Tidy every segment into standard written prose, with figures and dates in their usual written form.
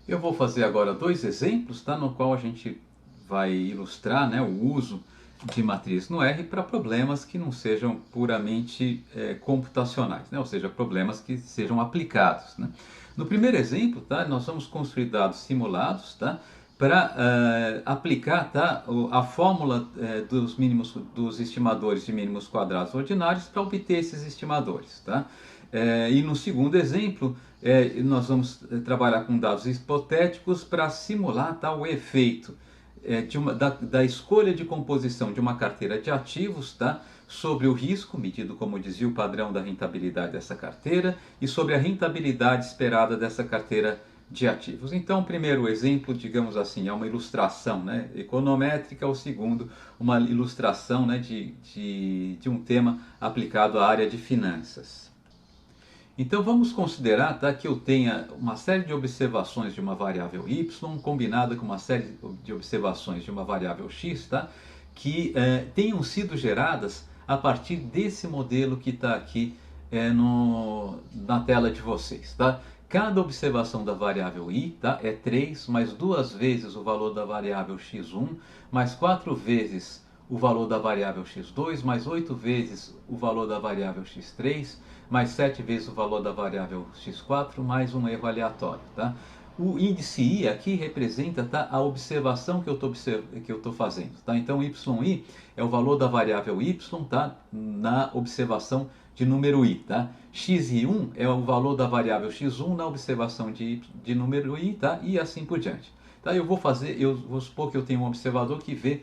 Eu vou fazer agora dois exemplos, tá? No qual a gente vai ilustrar, né, o uso de matriz no R para problemas que não sejam puramente computacionais, né? Ou seja, problemas que sejam aplicados, né? No primeiro exemplo, tá, nós vamos construir dados simulados, tá, para aplicar, tá, a fórmula dos mínimos, dos estimadores de mínimos quadrados ordinários para obter esses estimadores, tá? E no segundo exemplo, nós vamos trabalhar com dados hipotéticos para simular, tá, o efeito da escolha de composição de uma carteira de ativos, tá, sobre o risco, medido como desvio padrão da rentabilidade dessa carteira, e sobre a rentabilidade esperada dessa carteira de ativos. Então, o primeiro exemplo, digamos assim, é uma ilustração, né, econométrica, o segundo, uma ilustração, né, de um tema aplicado à área de finanças. Então vamos considerar, tá, que eu tenha uma série de observações de uma variável y combinada com uma série de observações de uma variável x, tá, que tenham sido geradas a partir desse modelo que está aqui na tela de vocês. Tá? Cada observação da variável i, tá, é 3 mais 2 vezes o valor da variável x1 mais 4 vezes o valor da variável x2 mais 8 vezes o valor da variável x3 mais 7 vezes o valor da variável x4 mais um erro aleatório. Tá? O índice i aqui representa, tá, a observação que eu estou fazendo. Tá? Então, yi é o valor da variável y, tá, na observação de número i. Tá? xi1 é o valor da variável x1 na observação de número i, tá? E assim por diante. Tá? Eu vou supor que eu tenho um observador que vê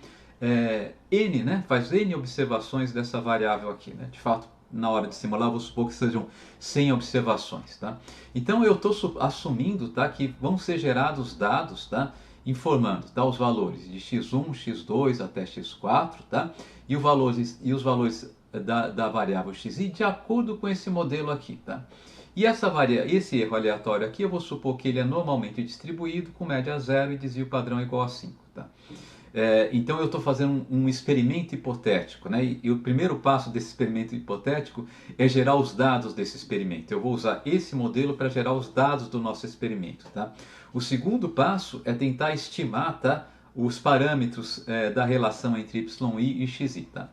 n, né, faz n observações dessa variável aqui. Né? De fato, na hora de simular, vou supor que sejam 100 observações. Tá? Então eu estou assumindo, tá, que vão ser gerados dados, tá, informando, tá, os valores de x1, x2 até x4, tá, e os valores da variável xi de acordo com esse modelo aqui. Tá? E esse erro aleatório aqui, eu vou supor que ele é normalmente distribuído com média zero e desvio padrão igual a 5. Tá? Então eu estou fazendo um experimento hipotético, né? E o primeiro passo desse experimento hipotético é gerar os dados desse experimento. Eu vou usar esse modelo para gerar os dados do nosso experimento. Tá? O segundo passo é tentar estimar, tá, os parâmetros da relação entre yi e xi. Tá?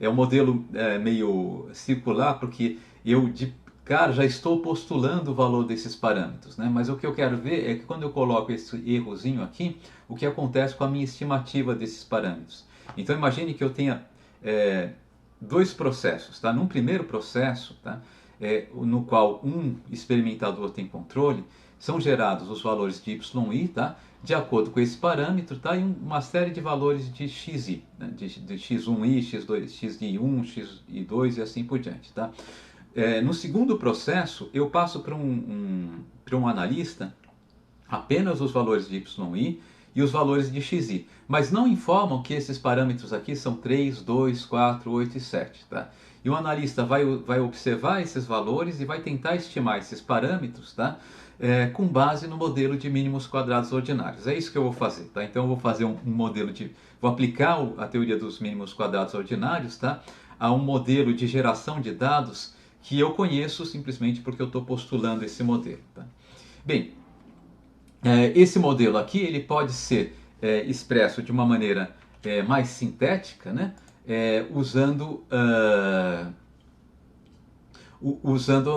É um modelo meio circular, porque eu de cara já estou postulando o valor desses parâmetros, né? Mas o que eu quero ver é que quando eu coloco esse errozinho aqui, o que acontece com a minha estimativa desses parâmetros. Então imagine que eu tenha dois processos. Tá? Num primeiro processo, tá, no qual um experimentador tem controle, são gerados os valores de yi, tá, de acordo com esse parâmetro, tá, e uma série de valores de xi, né, de x1i, x2, xi1, xi2 e assim por diante. Tá? No segundo processo, eu passo para um analista apenas os valores de yi e os valores de xi, mas não informam que esses parâmetros aqui são 3, 2, 4, 8 e 7. Tá? E o analista vai observar esses valores e vai tentar estimar esses parâmetros, tá? Com base no modelo de mínimos quadrados ordinários. É isso que eu vou fazer. Tá? Então eu vou fazer vou aplicar a teoria dos mínimos quadrados ordinários, tá, a um modelo de geração de dados que eu conheço simplesmente porque eu estou postulando esse modelo. Tá? Bem, esse modelo aqui ele pode ser expresso de uma maneira mais sintética, né? Usando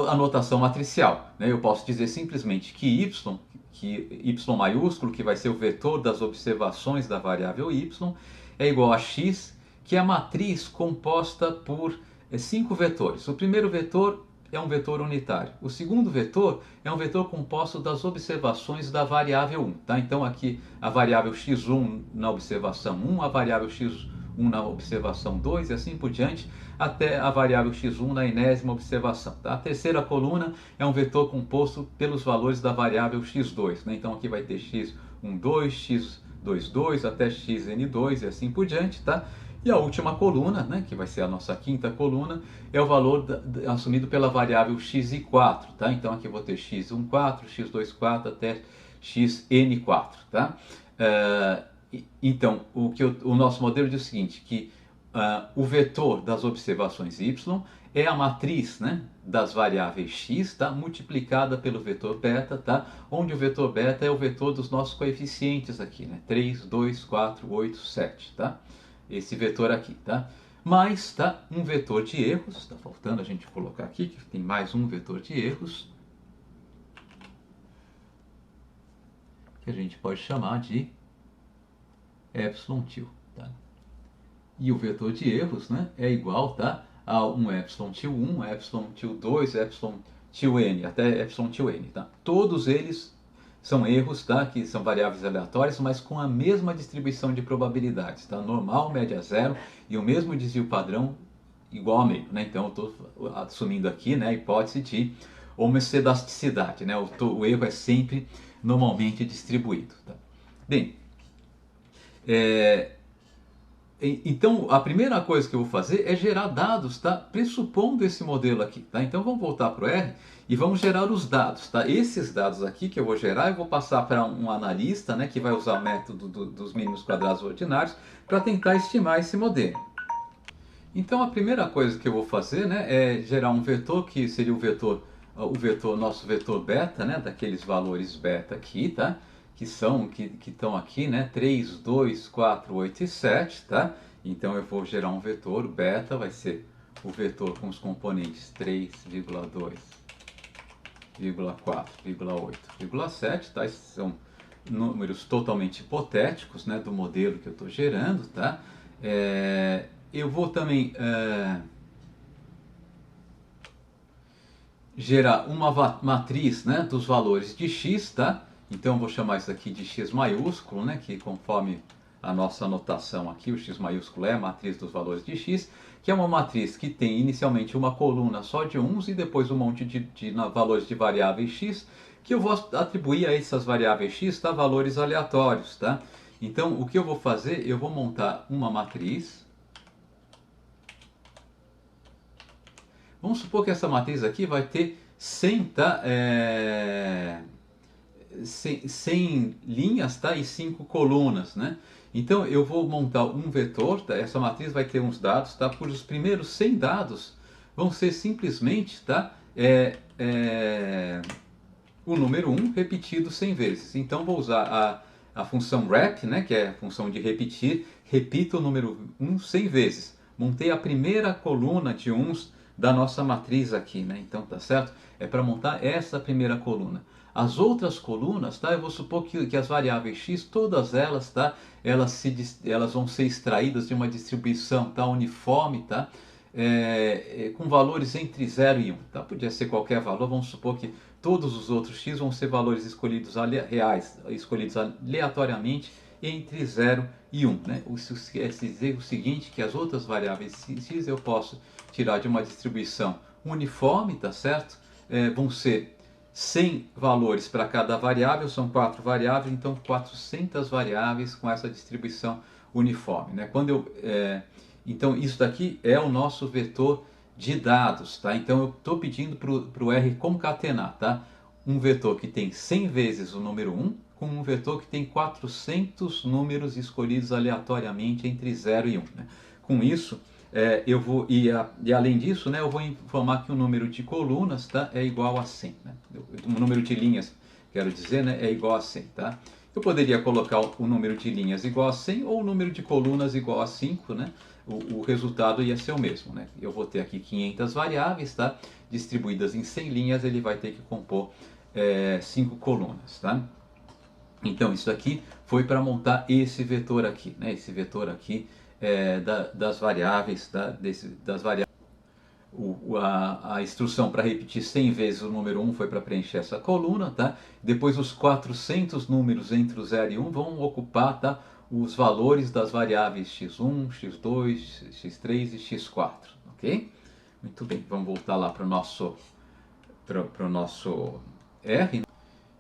a notação matricial. Né? Eu posso dizer simplesmente que y maiúsculo, que vai ser o vetor das observações da variável y, é igual a x, que é a matriz composta por 5 vetores. O primeiro vetor é um vetor unitário. O segundo vetor é um vetor composto das observações da variável 1. Tá? Então aqui a variável x1 na observação 1, a variável x1 na observação 2 e assim por diante, até a variável x1 na enésima observação. Tá? A terceira coluna é um vetor composto pelos valores da variável x2. Né? Então aqui vai ter x12, x22 até xn2 e assim por diante. Tá? E a última coluna, né, que vai ser a nossa quinta coluna, é o valor assumido pela variável xi4. Tá? Então aqui eu vou ter x14, x24 até xn4. Tá? Então o nosso modelo diz o seguinte, que o vetor das observações y é a matriz, né, das variáveis x, tá, multiplicada pelo vetor beta, tá, onde o vetor beta é o vetor dos nossos coeficientes aqui, né, 3, 2, 4, 8, 7, tá, esse vetor aqui, tá, mais, tá, um vetor de erros, está faltando a gente colocar aqui, que tem mais um vetor de erros, que a gente pode chamar de epsilon til, tá. E o vetor de erros, né, é igual, tá, a um epsilon til 1, epsilon til 2, epsilon til n, até epsilon til n. Tá? Todos eles são erros, tá, que são variáveis aleatórias, mas com a mesma distribuição de probabilidades. Tá? Normal, média zero e o mesmo desvio padrão igual a meio. Né? Então eu estou assumindo aqui, né, a hipótese de homocedasticidade. Né? O erro é sempre normalmente distribuído. Tá? Bem, então, a primeira coisa que eu vou fazer é gerar dados, tá? Pressupondo esse modelo aqui, tá? Então, vamos voltar para o R e vamos gerar os dados, tá? Esses dados aqui que eu vou gerar, eu vou passar para um analista, né? Que vai usar o método dos mínimos quadrados ordinários para tentar estimar esse modelo. Então, a primeira coisa que eu vou fazer, né? É gerar um vetor que seria nosso vetor beta, né? Daqueles valores beta aqui, tá? Que estão aqui, né? 3, 2, 4, 8 e 7, tá? Então eu vou gerar um vetor beta, vai ser o vetor com os componentes 3,2, 4, 8, 7, tá? Esses são números totalmente hipotéticos, né? Do modelo que eu estou gerando, tá? Eu vou também gerar uma matriz, né? Dos valores de x, tá? Então eu vou chamar isso aqui de x maiúsculo, né, que conforme a nossa anotação aqui, o x maiúsculo é a matriz dos valores de x, que é uma matriz que tem inicialmente uma coluna só de uns e depois um monte de valores de variáveis x, que eu vou atribuir a essas variáveis x, tá, valores aleatórios. Tá? Então o que eu vou fazer? Eu vou montar uma matriz. Vamos supor que essa matriz aqui vai ter 100, tá? 100 linhas, tá? E 5 colunas, né? Então eu vou montar um vetor, tá? Essa matriz vai ter uns dados, tá? Cujos primeiros 100 dados vão ser simplesmente, tá? O número 1 repetido 100 vezes. Então vou usar a função rep, né? Que é a função de repetir, repito o número 1 100 vezes. Montei a primeira coluna de uns da nossa matriz aqui, né? Então tá certo? É para montar essa primeira coluna. As outras colunas, tá? Eu vou supor que as variáveis x, todas elas, tá? Elas vão ser extraídas de uma distribuição, tá? Uniforme, tá? Com valores entre 0 e 1, tá? Podia ser qualquer valor, vamos supor que todos os outros x vão ser valores escolhidos reais, escolhidos aleatoriamente entre 0 e 1, né? Isso quer dizer o seguinte, que as outras variáveis x eu posso tirar de uma distribuição uniforme, tá certo? Vão ser 100 valores para cada variável, são 4 variáveis, então 400 variáveis com essa distribuição uniforme. Né? Então isso daqui é o nosso vetor de dados. Tá? Então eu estou pedindo para o R concatenar, tá? Um vetor que tem 100 vezes o número 1 com um vetor que tem 400 números escolhidos aleatoriamente entre 0 e 1. Né? Com isso, eu vou, e além disso, né, eu vou informar que o número de colunas, tá, é igual a 100. Né? O número de linhas, quero dizer, né, é igual a 100. Tá? Eu poderia colocar o número de linhas igual a 100 ou o número de colunas igual a 5, né? O resultado ia ser o mesmo. Né? Eu vou ter aqui 500 variáveis, tá? Distribuídas em 100 linhas, ele vai ter que compor 5 colunas. Tá? Então isso aqui foi para montar esse vetor aqui, né? Esse vetor aqui das variáveis, das variáveis. A instrução para repetir 100 vezes o número 1 foi para preencher essa coluna, tá? Depois os 400 números entre o 0 e 1 vão ocupar, tá, os valores das variáveis x1, x2, x3 e x4, ok? Muito bem, vamos voltar lá para o nosso R.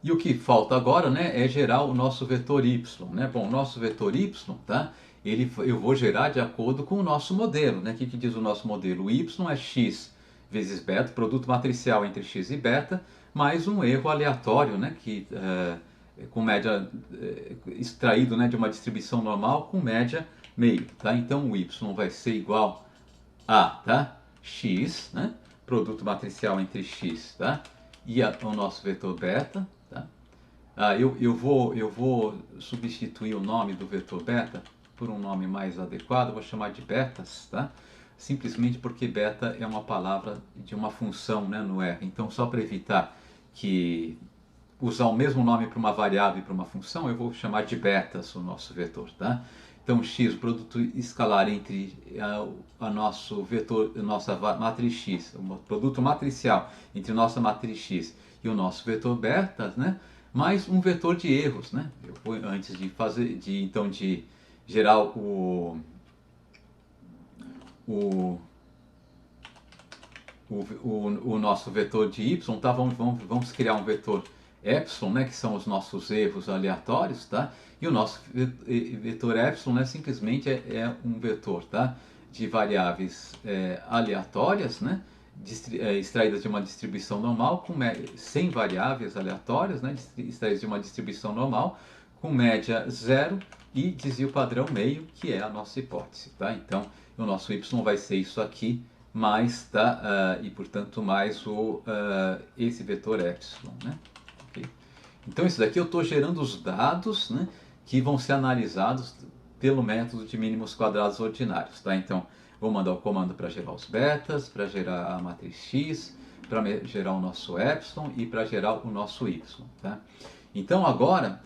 E o que falta agora, né, é gerar o nosso vetor y, né? Bom, o nosso vetor y, tá? Eu vou gerar de acordo com o nosso modelo, né? O que diz o nosso modelo? O y é x vezes beta, produto matricial entre x e beta, mais um erro aleatório, né? Com média extraído, né, de uma distribuição normal com média meio, tá? Então o y vai ser igual a, tá? X, né? Produto matricial entre x, tá? E o nosso vetor beta, tá? Eu vou substituir o nome do vetor beta por um nome mais adequado, vou chamar de betas, tá? Simplesmente porque beta é uma palavra de uma função, né, no R. Então, só para evitar que usar o mesmo nome para uma variável e para uma função, eu vou chamar de betas o nosso vetor, tá? Então, x, o produto escalar entre a nosso vetor, a nossa matriz x, o produto matricial entre nossa matriz x e o nosso vetor beta, né? Mais um vetor de erros, né? Eu vou, antes de fazer, de gerar o, o nosso vetor de y, tá? Vamos criar um vetor epsilon, né? Que são os nossos erros aleatórios, tá? E o nosso vetor epsilon, né? Simplesmente é um vetor, tá? De variáveis aleatórias, né? Extraídas de uma distribuição normal, sem variáveis aleatórias, né? Extraídas de uma distribuição normal, com média zero e desvio padrão meio, que é a nossa hipótese, tá? Então, o nosso y vai ser isso aqui, mais, tá? E portanto mais esse vetor epsilon, né? Okay? Então isso daqui eu estou gerando os dados, né, que vão ser analisados pelo método de mínimos quadrados ordinários, tá? Então vou mandar o comando para gerar os betas, para gerar a matriz x, para gerar o nosso epsilon e para gerar o nosso y, tá? Então agora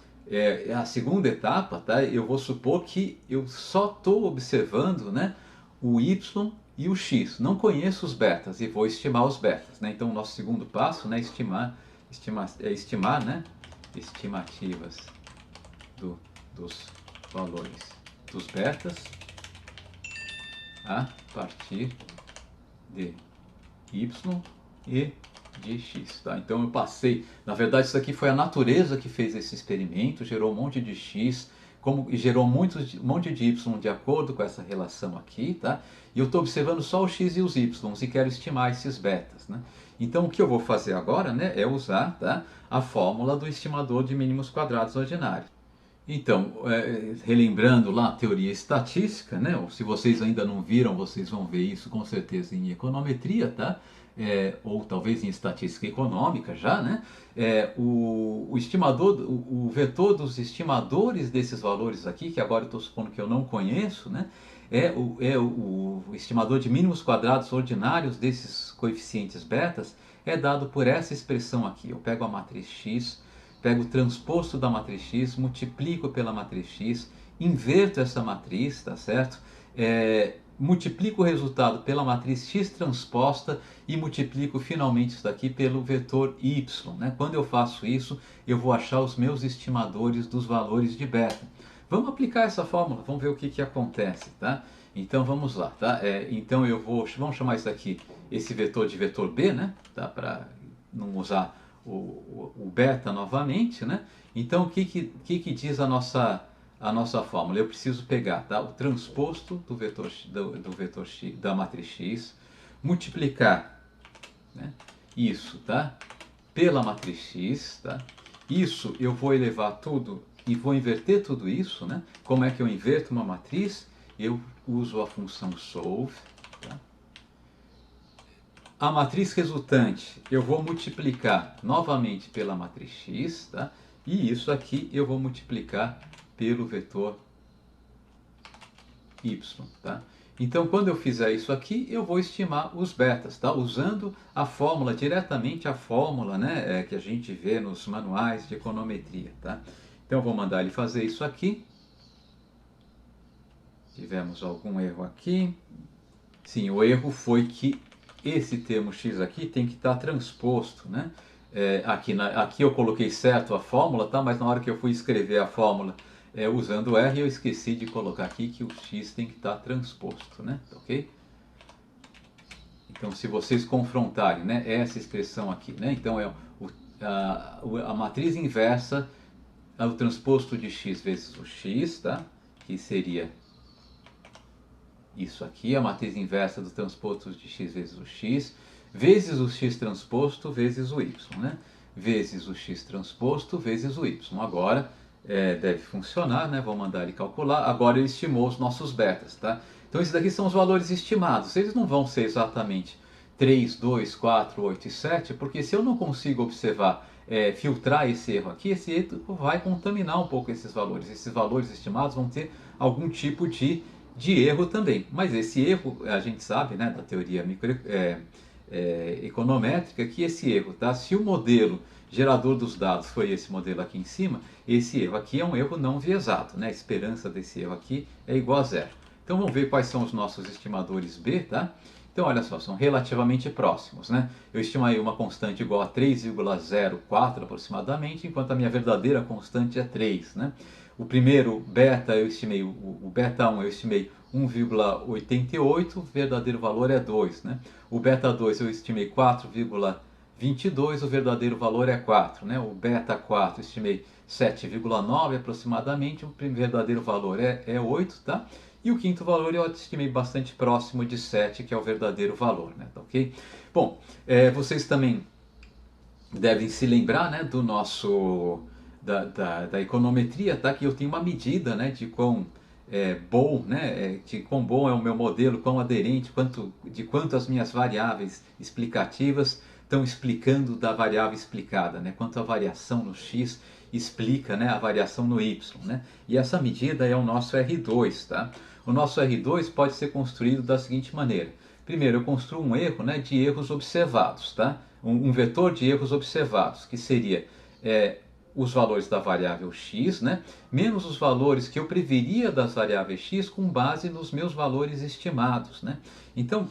a segunda etapa, tá? Eu vou supor que eu só estou observando, né, o y e o x. Não conheço os betas e vou estimar os betas, né? Então o nosso segundo passo, né, estimar, né, estimativas dos valores dos betas a partir de y e de x, tá? Então eu passei, na verdade isso aqui foi a natureza que fez esse experimento, gerou um monte de x, e gerou um monte de y de acordo com essa relação aqui, tá? E eu estou observando só os x e os y e quero estimar esses betas, né? Então o que eu vou fazer agora, né, é usar, tá, a fórmula do estimador de mínimos quadrados ordinários. Então, relembrando lá a teoria estatística, né? Se vocês ainda não viram, vocês vão ver isso com certeza em econometria, tá? Ou talvez em estatística econômica já, né? O estimador, o vetor dos estimadores desses valores aqui, que agora eu estou supondo que eu não conheço, né? O estimador de mínimos quadrados ordinários desses coeficientes betas é dado por essa expressão aqui. Eu pego a matriz x, pego o transposto da matriz x, multiplico pela matriz x, inverto essa matriz, tá certo? Multiplico o resultado pela matriz x transposta e multiplico finalmente isso daqui pelo vetor y, né? Quando eu faço isso, eu vou achar os meus estimadores dos valores de beta. Vamos aplicar essa fórmula, vamos ver o que acontece, tá? Então vamos lá, tá? Então vamos chamar isso aqui, esse vetor de vetor b, né? Tá? Para não usar o beta novamente, né? Então o que diz a nossa fórmula? Eu preciso pegar, tá, o transposto do vetor x, da matriz x, multiplicar, né, isso, tá, pela matriz x, tá? Isso eu vou elevar tudo e vou inverter tudo isso, né? Como é que eu inverto uma matriz? Eu uso a função solve, tá? A matriz resultante eu vou multiplicar novamente pela matriz x, tá? E isso aqui eu vou multiplicar pelo vetor y, tá? Então quando eu fizer isso aqui, eu vou estimar os betas, tá? Usando a fórmula, diretamente a fórmula, né, que a gente vê nos manuais de econometria, tá? Então eu vou mandar ele fazer isso aqui. Tivemos algum erro aqui. Sim, o erro foi que esse termo x aqui tem que estar transposto, né? Aqui eu coloquei certo a fórmula, tá? Mas na hora que eu fui escrever a fórmula usando o R, eu esqueci de colocar aqui que o x tem que estar transposto, né? Ok? Então, se vocês confrontarem, né, essa expressão aqui, né? Então, a matriz inversa é o transposto de x vezes o x, tá? Que seria isso aqui, a matriz inversa do transposto de x vezes o x, vezes o x transposto vezes o y, né? Vezes o x transposto vezes o y. Agora, deve funcionar, né? Vou mandar ele calcular. Agora ele estimou os nossos betas, tá? Então esses daqui são os valores estimados. Eles não vão ser exatamente 3, 2, 4, 8 e 7, porque se eu não consigo observar, filtrar esse erro aqui, esse erro vai contaminar um pouco esses valores. Esses valores estimados vão ter algum tipo de erro também. Mas esse erro, a gente sabe, né, da teoria econométrica, que esse erro, tá? Se o modelo gerador dos dados foi esse modelo aqui em cima, esse erro aqui é um erro não viesado, né? A esperança desse erro aqui é igual a zero. Então vamos ver quais são os nossos estimadores B, tá? Então olha só, são relativamente próximos, né? Eu estimei uma constante igual a 3,04 aproximadamente, enquanto a minha verdadeira constante é 3, né? O primeiro beta eu estimei, o beta 1 eu estimei 1,88, o verdadeiro valor é 2, né? O beta 2 eu estimei 4,22, o verdadeiro valor é 4, né? O beta 4 eu estimei 7,9 aproximadamente, o verdadeiro valor é 8, tá? E o quinto valor eu estimei bastante próximo de 7, que é o verdadeiro valor, né? Tá, ok? Bom, vocês também devem se lembrar, né, do nosso da econometria, tá? Que eu tenho uma medida, né, de quão bom, né, de quão bom é o meu modelo, quão aderente, de quanto as minhas variáveis explicativas estão explicando da variável explicada, né? Quanto a variação no x explica, né, a variação no y, né? E essa medida é o nosso R2, tá? O nosso R2 pode ser construído da seguinte maneira. Primeiro, eu construo um erro, né, de erros observados, tá? Um vetor de erros observados, que seria os valores da variável x, né, menos os valores que eu preveria das variáveis x com base nos meus valores estimados, né? Então,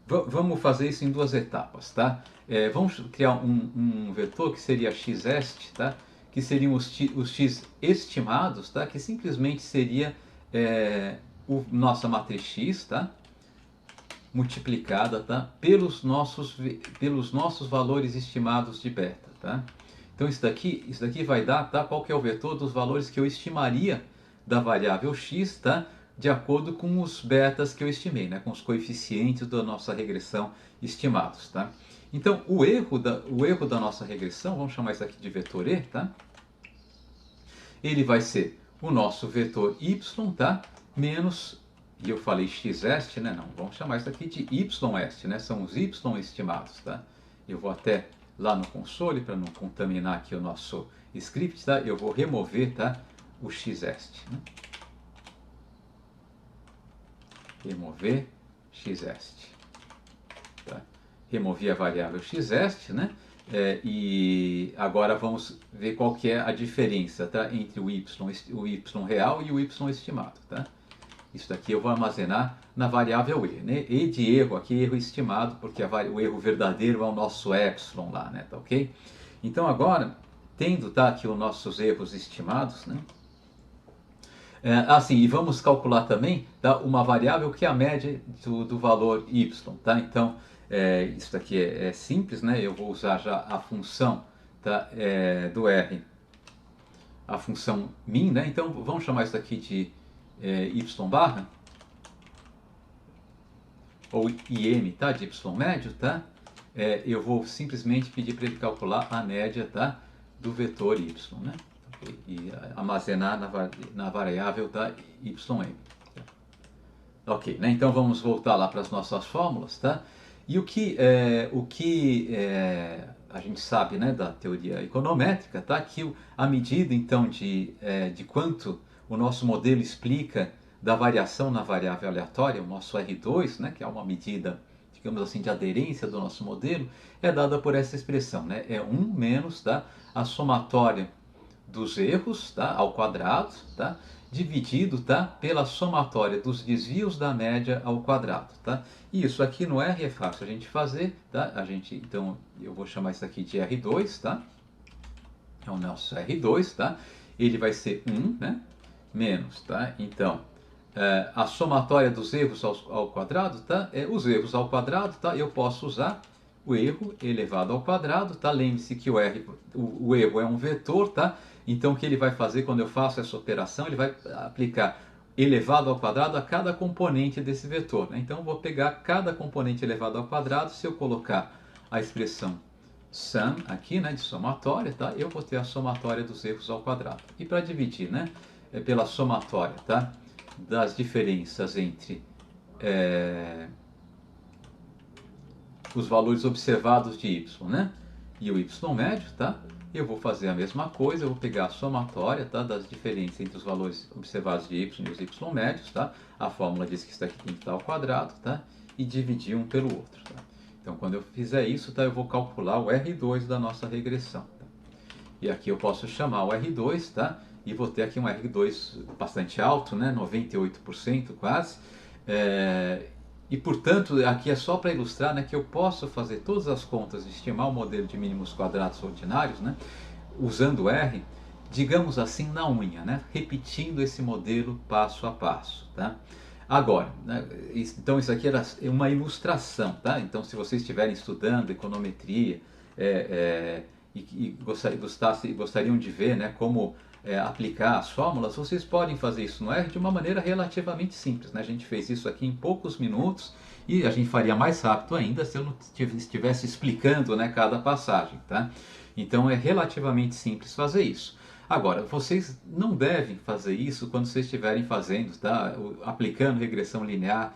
vamos fazer isso em duas etapas, tá? Vamos criar um vetor que seria xest, tá? Que seriam os x estimados, tá? Que simplesmente seria nossa matriz x, tá? Multiplicada, tá? Pelos nossos valores estimados de beta, tá? Então isso daqui vai dar, tá? Qual que é o vetor dos valores que eu estimaria da variável x, tá? De acordo com os betas que eu estimei, né? Com os coeficientes da nossa regressão estimados, tá? Então o erro da nossa regressão, vamos chamar isso aqui de vetor E, tá? Ele vai ser o nosso vetor y, tá? Menos, e eu falei xest, né? Não, vamos chamar isso aqui de yest, né? São os y estimados, tá? Eu vou até lá no console para não contaminar aqui o nosso script, tá? Eu vou remover, tá? O xest, né? Remover xest, tá? Removi a variável xest, né? E agora vamos ver qual que é a diferença, tá? Entre o y real e o y estimado, tá? Isso daqui eu vou armazenar na variável e, né? E de erro aqui, erro estimado, porque o erro verdadeiro é o nosso epsilon lá, né? Tá ok? Então agora, tendo, tá, aqui os nossos erros estimados, né? E vamos calcular também, tá, uma variável que é a média do valor y, tá? Então, isso daqui é simples, né? Eu vou usar já a função, tá, do R, a função min, né? Então, vamos chamar isso daqui de y barra, ou im, tá? De y médio, tá? Eu vou simplesmente pedir para ele calcular a média, tá, do vetor y, né? E armazenar na variável da ym. Ok, né? Então vamos voltar lá para as nossas fórmulas, tá? E o que a gente sabe, né, da teoria econométrica, tá? Que a medida então de quanto o nosso modelo explica da variação na variável aleatória, o nosso R2, né, que é uma medida, digamos assim, de aderência do nosso modelo, é dada por essa expressão, né? É 1 menos, tá, a somatória dos erros, tá, ao quadrado, tá, dividido, tá, pela somatória dos desvios da média ao quadrado, tá? E isso aqui no R é fácil a gente fazer, tá? Então eu vou chamar isso aqui de R2, tá? É o nosso R2, tá? Ele vai ser 1, né? Menos, tá? Então, a somatória dos erros ao quadrado, tá? Os erros ao quadrado, tá? Eu posso usar o erro elevado ao quadrado, tá? Lembre-se que o erro é um vetor, tá? Então o que ele vai fazer quando eu faço essa operação? Ele vai aplicar elevado ao quadrado a cada componente desse vetor, né? Então eu vou pegar cada componente elevado ao quadrado, se eu colocar a expressão sum aqui, né, de somatória, tá? Eu vou ter a somatória dos erros ao quadrado. E para dividir, né, pela somatória, tá, das diferenças entre os valores observados de y, né, e o y médio, tá? Eu vou fazer a mesma coisa, eu vou pegar a somatória, tá, das diferenças entre os valores observados de y e os y médios, tá? A fórmula diz que isso aqui tem que estar ao quadrado, tá? E dividir um pelo outro, tá? Então, quando eu fizer isso, tá, eu vou calcular o R2 da nossa regressão, tá? E aqui eu posso chamar o R2, tá? E vou ter aqui um R2 bastante alto, né? 98% quase. E, portanto, aqui é só para ilustrar, né, que eu posso fazer todas as contas e estimar o modelo de mínimos quadrados ordinários, né, usando R, digamos assim, na unha, né, repetindo esse modelo passo a passo. Tá? Agora, né, então isso aqui era uma ilustração. Tá? Então, se vocês estiverem estudando econometria e gostariam de ver, né, como aplicar as fórmulas, vocês podem fazer isso no R de uma maneira relativamente simples, né? A gente fez isso aqui em poucos minutos e a gente faria mais rápido ainda se eu não estivesse explicando, né, cada passagem, tá? Então é relativamente simples fazer isso. Agora, vocês não devem fazer isso quando vocês estiverem fazendo, tá, aplicando regressão linear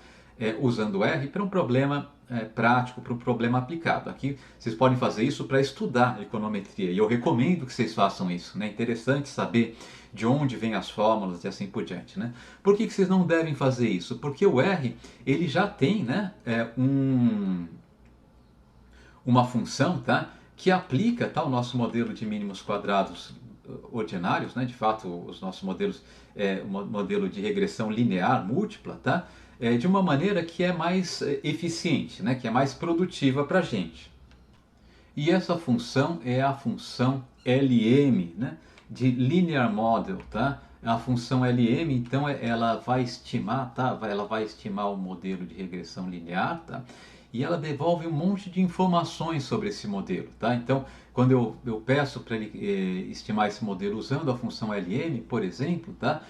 usando R para um problema prático, para um problema aplicado. Aqui vocês podem fazer isso para estudar econometria e eu recomendo que vocês façam isso. É interessante saber de onde vêm as fórmulas e assim por diante. Né? Por que vocês não devem fazer isso? Porque o R ele já tem, né, uma função, tá, que aplica, tá, o nosso modelo de mínimos quadrados ordinários, né? De fato, os nossos modelos, um modelo de regressão linear múltipla, tá? De uma maneira que é mais eficiente, né? Que é mais produtiva para a gente. E essa função é a função LM, né? De Linear Model, tá? A função LM, então, ela vai estimar, tá? Ela vai estimar o modelo de regressão linear, tá? E ela devolve um monte de informações sobre esse modelo, tá? Então, quando eu peço para ele estimar esse modelo usando a função LM, por exemplo, tá?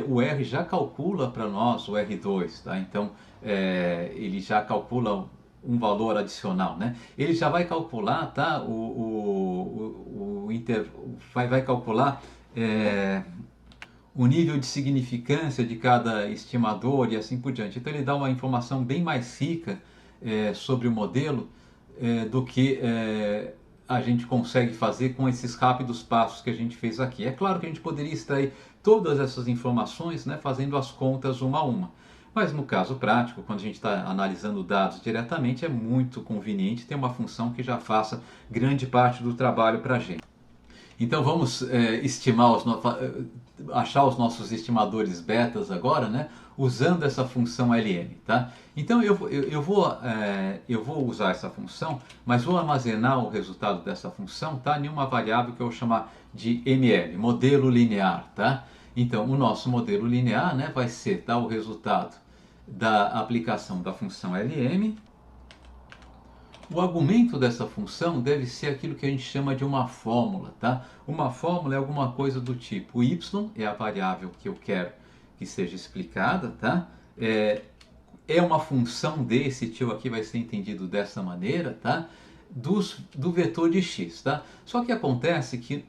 O R já calcula para nós o R2, tá? Então, ele já calcula um valor adicional, né? Ele já vai calcular, tá? Vai calcular o nível de significância de cada estimador e assim por diante. Então ele dá uma informação bem mais rica sobre o modelo do que a gente consegue fazer com esses rápidos passos que a gente fez aqui. É claro que a gente poderia extrair todas essas informações, né, fazendo as contas uma a uma. Mas no caso prático, quando a gente está analisando dados diretamente, é muito conveniente ter uma função que já faça grande parte do trabalho para a gente. Então vamos achar os nossos estimadores betas agora, né? Usando essa função LM, tá? Então eu vou usar essa função, mas vou armazenar o resultado dessa função, tá? Em uma variável que eu vou chamar de ML, modelo linear, tá? Então o nosso modelo linear, né, vai ser, tá, o resultado da aplicação da função LM. O argumento dessa função deve ser aquilo que a gente chama de uma fórmula, tá? Uma fórmula é alguma coisa do tipo y é a variável que eu quero que seja explicada, tá? É uma função desse tio aqui vai ser entendido dessa maneira, do vetor de x, tá? Só que acontece que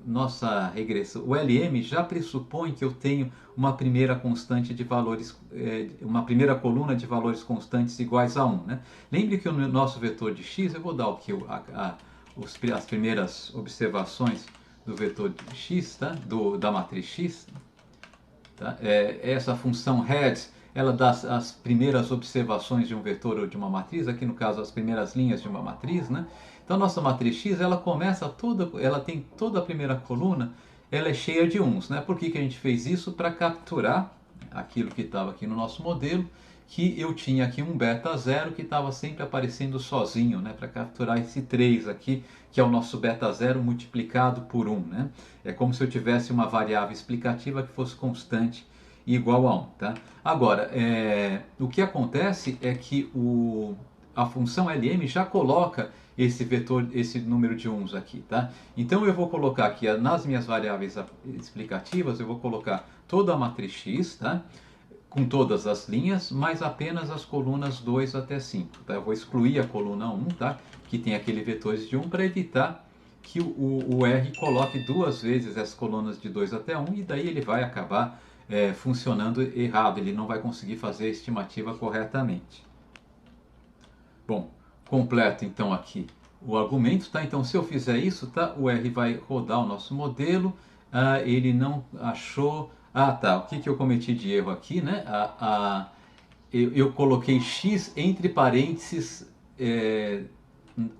nossa regressão, o LM já pressupõe que eu tenho uma primeira constante de valores, uma primeira coluna de valores constantes iguais a 1, né? Lembre que o nosso vetor de x, eu vou dar aqui as primeiras observações do vetor de x, tá? Da matriz x, tá? Essa função head, ela dá as primeiras observações de um vetor ou de uma matriz, aqui no caso as primeiras linhas de uma matriz, né? Então a nossa matriz X, ela tem toda a primeira coluna, ela é cheia de 1s, né? Por que a gente fez isso? Para capturar aquilo que estava aqui no nosso modelo, que eu tinha aqui um beta 0 que estava sempre aparecendo sozinho, né? Para capturar esse 3 aqui, que é o nosso beta 0 multiplicado por 1, né? É como se eu tivesse uma variável explicativa que fosse constante e igual a 1, tá? Agora, o que acontece é que a função LM já coloca esse número de 1s aqui, tá? Então eu vou colocar aqui nas minhas variáveis explicativas, eu vou colocar toda a matriz X, tá? com todas as linhas, mas apenas as colunas 2 até 5. Tá? Eu vou excluir a coluna 1, tá? Que tem aquele vetores de 1, para evitar que o R coloque duas vezes as colunas de 2 até 1, e daí ele vai acabar funcionando errado, ele não vai conseguir fazer a estimativa corretamente. Bom, completo então aqui o argumento, tá? Então se eu fizer isso, tá? O R vai rodar o nosso modelo, ele não achou... tá, o que que eu cometi de erro aqui, né? Eu coloquei x entre parênteses,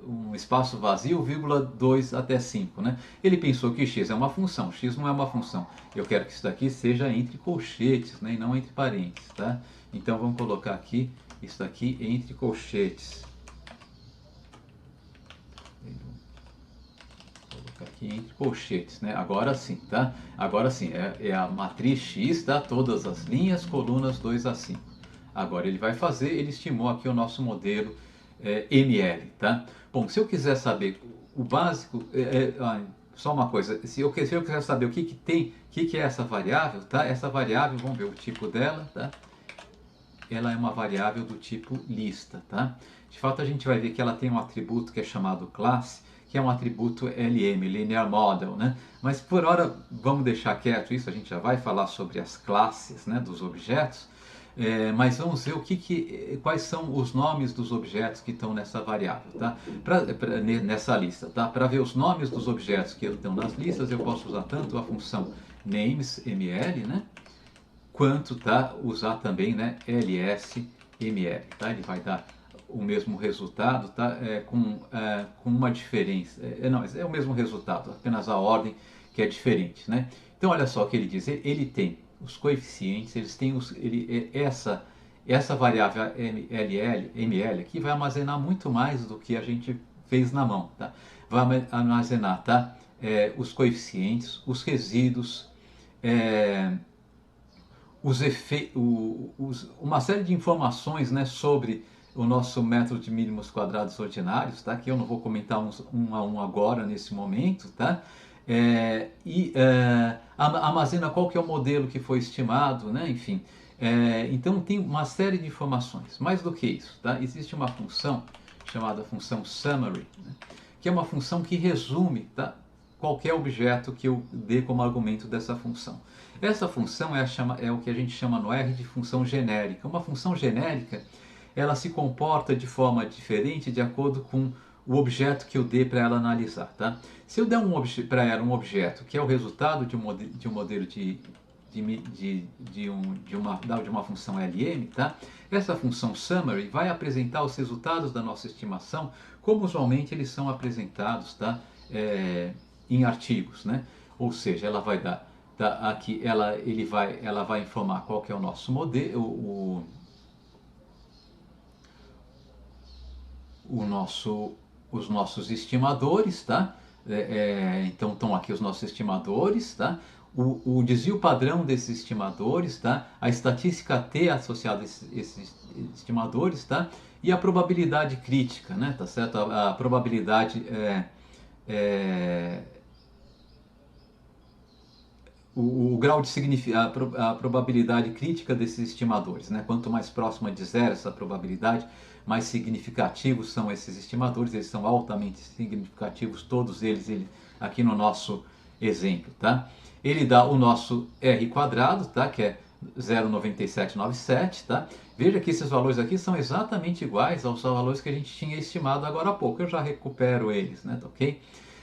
um espaço vazio, vírgula 2 até 5, né? Ele pensou que x é uma função, x não é uma função. Eu quero que isso daqui seja entre colchetes, né? E não entre parênteses, tá? Então vamos colocar aqui, isso daqui entre colchetes. Aqui entre colchetes, né? Agora sim, tá? Agora sim, é a matriz X, tá? Todas as linhas, colunas 2 a 5. Agora ele vai fazer, ele estimou aqui o nosso modelo ML, tá? Bom, se eu quiser saber o básico, só uma coisa, se eu quiser saber o que que tem, o que que é essa variável, tá? Essa variável, vamos ver o tipo dela, tá? Ela é uma variável do tipo lista, tá? De fato, a gente vai ver que ela tem um atributo que é chamado classe, que é um atributo LM, Linear Model, né? Mas por hora, vamos deixar quieto isso, a gente já vai falar sobre as classes, né, dos objetos, mas vamos ver quais são os nomes dos objetos que estão nessa variável, tá? Nessa lista, tá? Para ver os nomes dos objetos que estão nas listas, eu posso usar tanto a função names.ml, né? Quanto usar também, né, ls.ml, tá? Ele vai dar o mesmo resultado, tá? Com uma diferença. Não, é o mesmo resultado, apenas a ordem que é diferente, né? Então olha só o que ele diz, ele tem os coeficientes, essa variável ml aqui vai armazenar muito mais do que a gente fez na mão, tá? Vai armazenar, tá? Os coeficientes, os resíduos, uma série de informações, né, sobre o nosso método de mínimos quadrados ordinários, tá? Que eu não vou comentar um a um agora, nesse momento, tá? Armazena qual que é o modelo que foi estimado, né? Enfim, então tem uma série de informações. Mais do que isso, tá? Existe uma função chamada função summary, né? Que é uma função que resume, tá, qualquer objeto que eu dê como argumento dessa função. Essa função é o que a gente chama no R de função genérica. Uma função genérica, ela se comporta de forma diferente de acordo com o objeto que eu dê para ela analisar, tá? Se eu der para ela um objeto que é o resultado de um modelo de uma função LM, tá? Essa função summary vai apresentar os resultados da nossa estimação como usualmente eles são apresentados, tá? Em artigos, né? Ou seja, ela vai dar, aqui ela vai informar qual que é o nosso modelo, os nossos estimadores, tá? Então estão aqui os nossos estimadores, tá? O desvio padrão desses estimadores, tá? A estatística T associada a esses estimadores, tá? E a probabilidade crítica, né? Tá certo? A probabilidade o grau de a probabilidade crítica desses estimadores, né? Quanto mais próxima de zero essa probabilidade, mais significativos são esses estimadores. Eles são altamente significativos, todos eles aqui no nosso exemplo, tá? Ele dá o nosso R quadrado, tá? Que é 0,9797, tá? Veja que esses valores aqui são exatamente iguais aos valores que a gente tinha estimado agora há pouco. Eu já recupero eles, né? Tá, ok?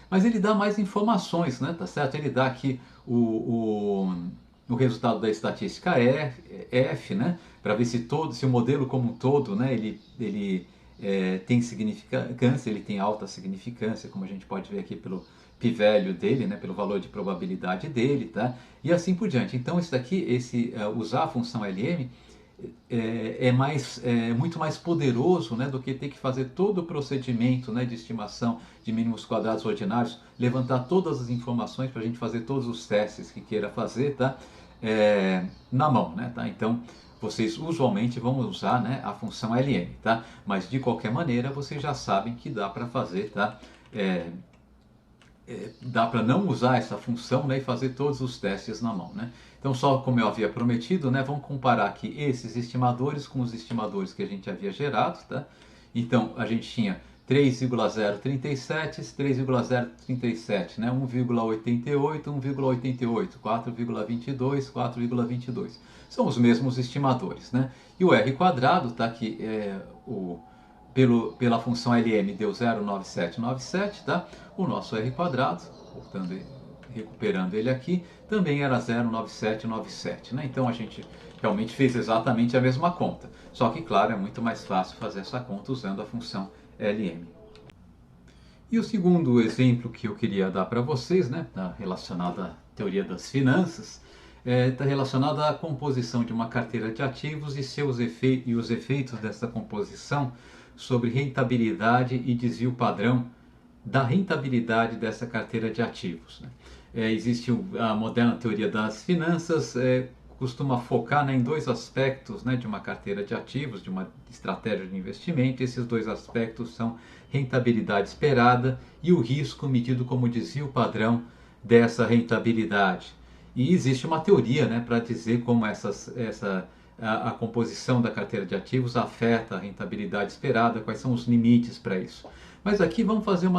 Mas ele dá mais informações, né? Tá certo? Ele dá aqui o resultado da estatística F, né? Para ver se o modelo como um todo, né? Ele tem significância, ele tem alta significância, como a gente pode ver aqui pelo p-value dele, né? Pelo valor de probabilidade dele, tá? E assim por diante. Então isso daqui, usar a função LM é muito mais poderoso, né, do que ter que fazer todo o procedimento, né, de estimação de mínimos quadrados ordinários, levantar todas as informações para a gente fazer todos os testes que queira fazer, tá? Na mão, né, tá? Então vocês usualmente vão usar, né, a função LM, tá? Mas de qualquer maneira vocês já sabem que dá para fazer, tá? dá para não usar essa função, né, e fazer todos os testes na mão, né? Então, só como eu havia prometido, né, vamos comparar aqui esses estimadores com os estimadores que a gente havia gerado, tá? Então, a gente tinha 3,037, 3,037, né? 1,88, 1,88, 4,22, 4,22. São os mesmos estimadores, né? E o R quadrado, tá aqui, pela função LM deu 0,9797, tá? O nosso R quadrado, recuperando ele aqui, também era 0,9797, né? Então a gente realmente fez exatamente a mesma conta. Só que, claro, é muito mais fácil fazer essa conta usando a função LM. E o segundo exemplo que eu queria dar para vocês, né, relacionado à teoria das finanças, está relacionado à composição de uma carteira de ativos e os efeitos dessa composição sobre rentabilidade e desvio padrão da rentabilidade dessa carteira de ativos, né? Existe a moderna teoria das finanças, costuma focar, né, em dois aspectos, né, de uma carteira de ativos, de uma estratégia de investimento. Esses dois aspectos são rentabilidade esperada e o risco medido como desvio padrão dessa rentabilidade. E existe uma teoria, né, para dizer como a composição da carteira de ativos afeta a rentabilidade esperada, quais são os limites para isso. Mas aqui vamos fazer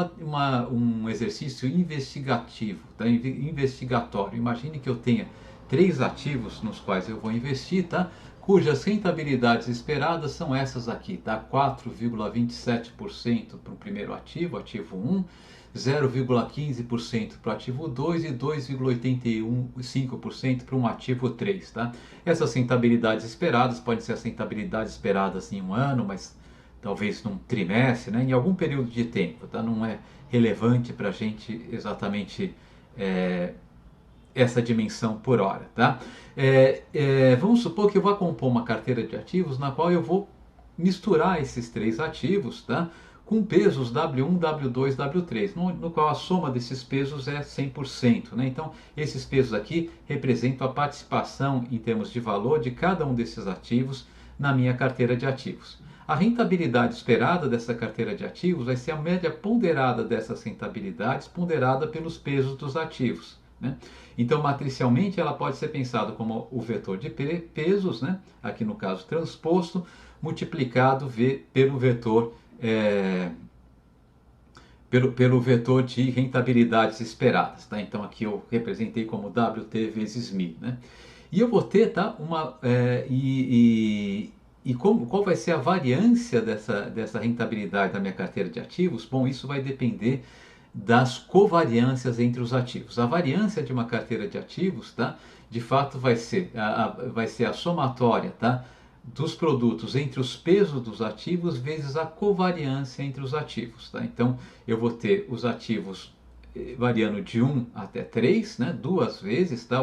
um exercício investigativo, tá? Investigatório. Imagine que eu tenha 3 ativos nos quais eu vou investir, tá? Cujas rentabilidades esperadas são essas aqui, tá? 4,27% para o primeiro ativo, ativo 1, 0,15% para o ativo 2 e 2,85% para um ativo 3, tá? Essas rentabilidades esperadas podem ser as rentabilidades esperadas em um ano, mas talvez num trimestre, né? Em algum período de tempo, tá? Não é relevante para a gente exatamente essa dimensão por hora, tá? Vamos supor que eu vou compor uma carteira de ativos na qual eu vou misturar esses 3 ativos, tá? Com pesos W1, W2, W3, no qual a soma desses pesos é 100%, né? Então, esses pesos aqui representam a participação em termos de valor de cada um desses ativos na minha carteira de ativos. A rentabilidade esperada dessa carteira de ativos vai ser a média ponderada dessas rentabilidades, ponderada pelos pesos dos ativos, né? Então, matricialmente, ela pode ser pensada como o vetor de pesos, né? Aqui no caso transposto, multiplicado pelo vetor pelo vetor de rentabilidades esperadas, tá? Então aqui eu representei como WT vezes μ, né? E eu vou ter, tá, qual vai ser a variância dessa rentabilidade da minha carteira de ativos? Bom, isso vai depender das covariâncias entre os ativos. A variância de uma carteira de ativos, tá, de fato vai ser a somatória, tá, dos produtos entre os pesos dos ativos vezes a covariância entre os ativos, tá? Então eu vou ter os ativos variando de 1 até 3, né, 2 vezes, tá?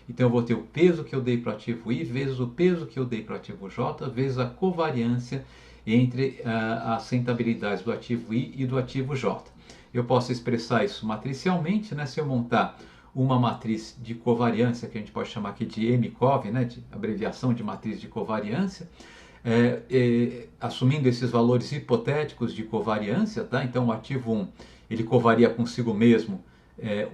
Então eu vou ter o peso que eu dei para o ativo I vezes o peso que eu dei para o ativo J vezes a covariância entre as rentabilidades do ativo I e do ativo J. Eu posso expressar isso matricialmente, né, se eu montar uma matriz de covariância, que a gente pode chamar aqui de MCOV, né, de abreviação de matriz de covariância, assumindo esses valores hipotéticos de covariância, tá? Então o ativo 1 ele covaria consigo mesmo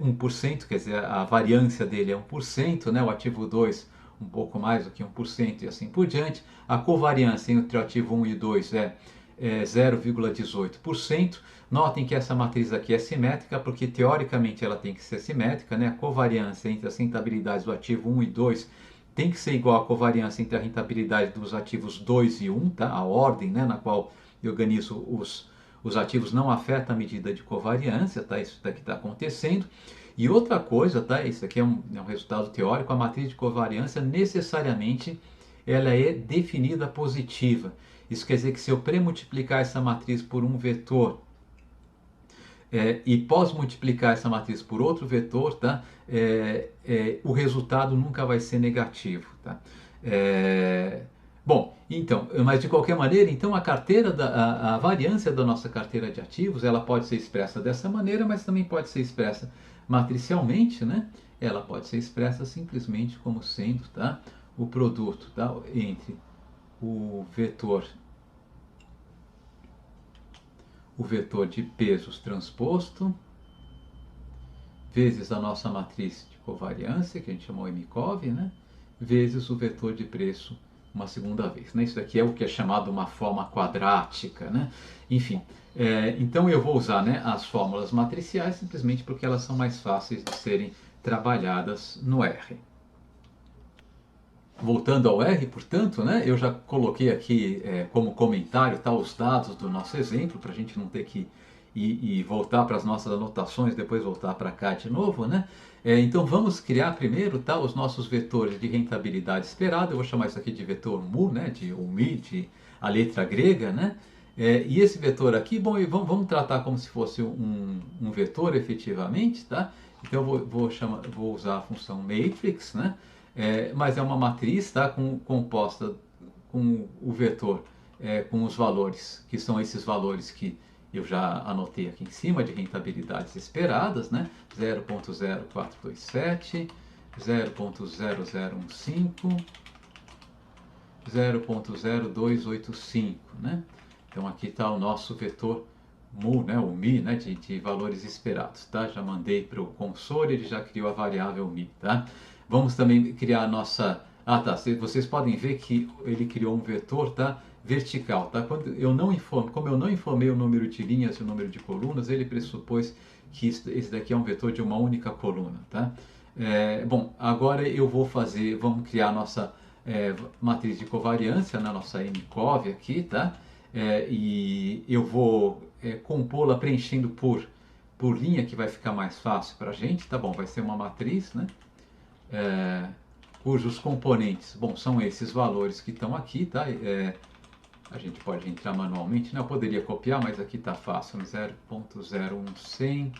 1%, quer dizer, a variância dele é 1%, né? O ativo 2 um pouco mais do que 1% e assim por diante. A covariância entre o ativo 1 e 2 é 0,18%. Notem que essa matriz aqui é simétrica, porque teoricamente ela tem que ser simétrica, né? A covariância entre as rentabilidades do ativo 1 e 2 tem que ser igual à covariância entre a rentabilidade dos ativos 2 e 1, tá? A ordem, né, na qual eu organizo os ativos não afeta a medida de covariância, tá? Isso daqui está acontecendo. E outra coisa, tá? Isso aqui é um resultado teórico, a matriz de covariância necessariamente ela é definida positiva. Isso quer dizer que se eu premultiplicar essa matriz por um vetor e pós-multiplicar essa matriz por outro vetor, tá? O resultado nunca vai ser negativo, tá? Bom, então, mas de qualquer maneira, então a variância da nossa carteira de ativos, ela pode ser expressa dessa maneira, mas também pode ser expressa matricialmente, né? Ela pode ser expressa simplesmente como sendo, tá, o produto, tá, entre o vetor de pesos transposto vezes a nossa matriz de covariância, que a gente chamou MCOV, né? Vezes o vetor de preço uma segunda vez. Né? Isso daqui é o que é chamado uma forma quadrática. Né? Enfim, então eu vou usar, né, as fórmulas matriciais simplesmente porque elas são mais fáceis de serem trabalhadas no R. Voltando ao R, portanto, né, eu já coloquei aqui como comentário os dados do nosso exemplo, para a gente não ter que ir voltar para as nossas anotações, depois voltar para cá de novo. Né? Então vamos criar primeiro os nossos vetores de rentabilidade esperada. Eu vou chamar isso aqui de vetor mu, né, ou mi, de a letra grega. Né? E esse vetor aqui, bom, vamos tratar como se fosse um vetor efetivamente. Tá? Então eu vou usar a função matrix, né? Mas é uma matriz, tá, composta com o vetor, com os valores, que são esses valores que eu já anotei aqui em cima, de rentabilidades esperadas, né? 0.0427, 0.0015, 0.0285, né? Então aqui está o nosso vetor mu, né, o mi, né, de valores esperados, tá? Já mandei para o console, ele já criou a variável mi, tá? Vamos também criar a nossa... Ah, tá, vocês podem ver que ele criou um vetor, tá, vertical, tá? Como eu não informei o número de linhas e o número de colunas, ele pressupôs que esse daqui é um vetor de uma única coluna, tá? Bom, agora vamos criar a nossa matriz de covariância, na nossa MCOV aqui, tá? E eu vou compô-la preenchendo por linha, que vai ficar mais fácil para a gente, tá bom? Vai ser uma matriz, né? Cujos componentes, bom, são esses valores que estão aqui, tá? A gente pode entrar manualmente, né? Eu poderia copiar, mas aqui está fácil, 0.01100,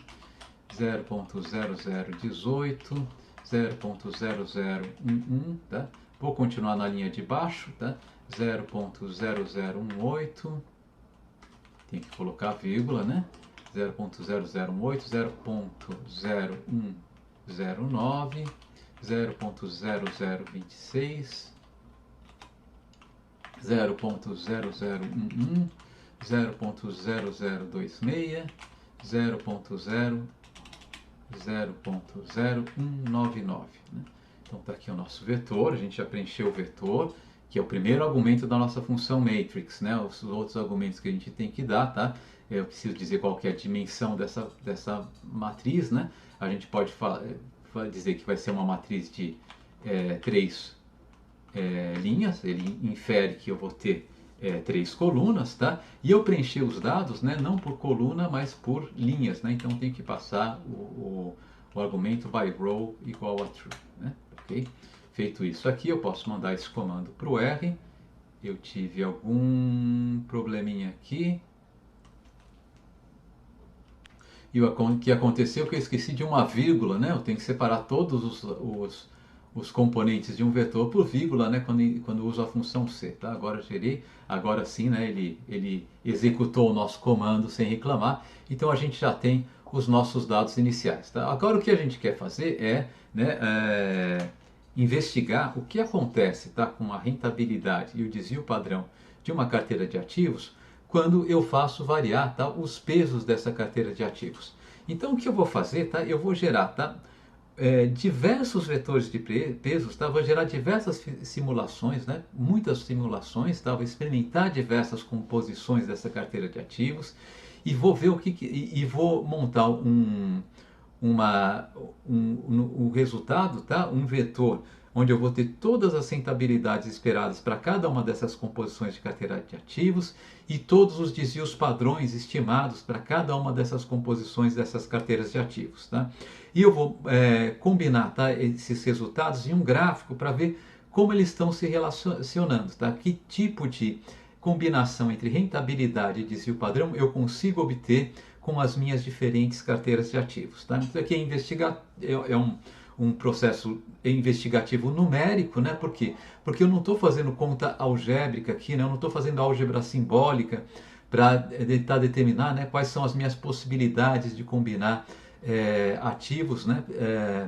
0.0018, 0.0011, tá? Vou continuar na linha de baixo, tá? 0.0018, tem que colocar vírgula, né? 0.0018, 0.0109, 0.0026, 0.0011, 0.0026, 0.0199. Né? Então está aqui o nosso vetor, a gente já preencheu o vetor, que é o primeiro argumento da nossa função matrix, né? Os outros argumentos que a gente tem que dar, tá? Eu preciso dizer qual que é a dimensão dessa matriz, né? A gente pode dizer que vai ser uma matriz de 3 linhas, ele infere que eu vou ter 3 colunas, tá? E eu preenchi os dados, né, não por coluna, mas por linhas, né? Então tem que passar o argumento by row igual a true, né? Ok? Feito isso aqui, eu posso mandar esse comando para o R. Eu tive algum probleminha aqui. E o que aconteceu é que eu esqueci de uma vírgula, né? Eu tenho que separar todos os componentes de um vetor por vírgula, né? Quando uso a função C, tá? Agora gerei, agora sim, né? Ele executou o nosso comando sem reclamar. Então a gente já tem os nossos dados iniciais, tá? Agora o que a gente quer fazer investigar o que acontece, tá, com a rentabilidade e o desvio padrão de uma carteira de ativos quando eu faço variar, tá, os pesos dessa carteira de ativos. Então o que eu vou fazer, tá? Eu vou gerar, tá, diversos vetores de pesos, tá? Vou gerar diversas simulações, né? Muitas simulações, tá? Vou experimentar diversas composições dessa carteira de ativos e vou ver e vou montar o resultado, tá? Um vetor onde eu vou ter todas as rentabilidades esperadas para cada uma dessas composições de carteira de ativos e todos os desvios padrões estimados para cada uma dessas composições dessas carteiras de ativos, tá? E eu vou combinar, tá, esses resultados em um gráfico para ver como eles estão se relacionando, tá? Que tipo de combinação entre rentabilidade e desvio padrão eu consigo obter com as minhas diferentes carteiras de ativos, tá? Isso aqui é um processo investigativo numérico, né? Por quê? Porque eu não estou fazendo conta algébrica aqui, né? Eu não estou fazendo álgebra simbólica para tentar determinar, né, quais são as minhas possibilidades de combinar ativos, né,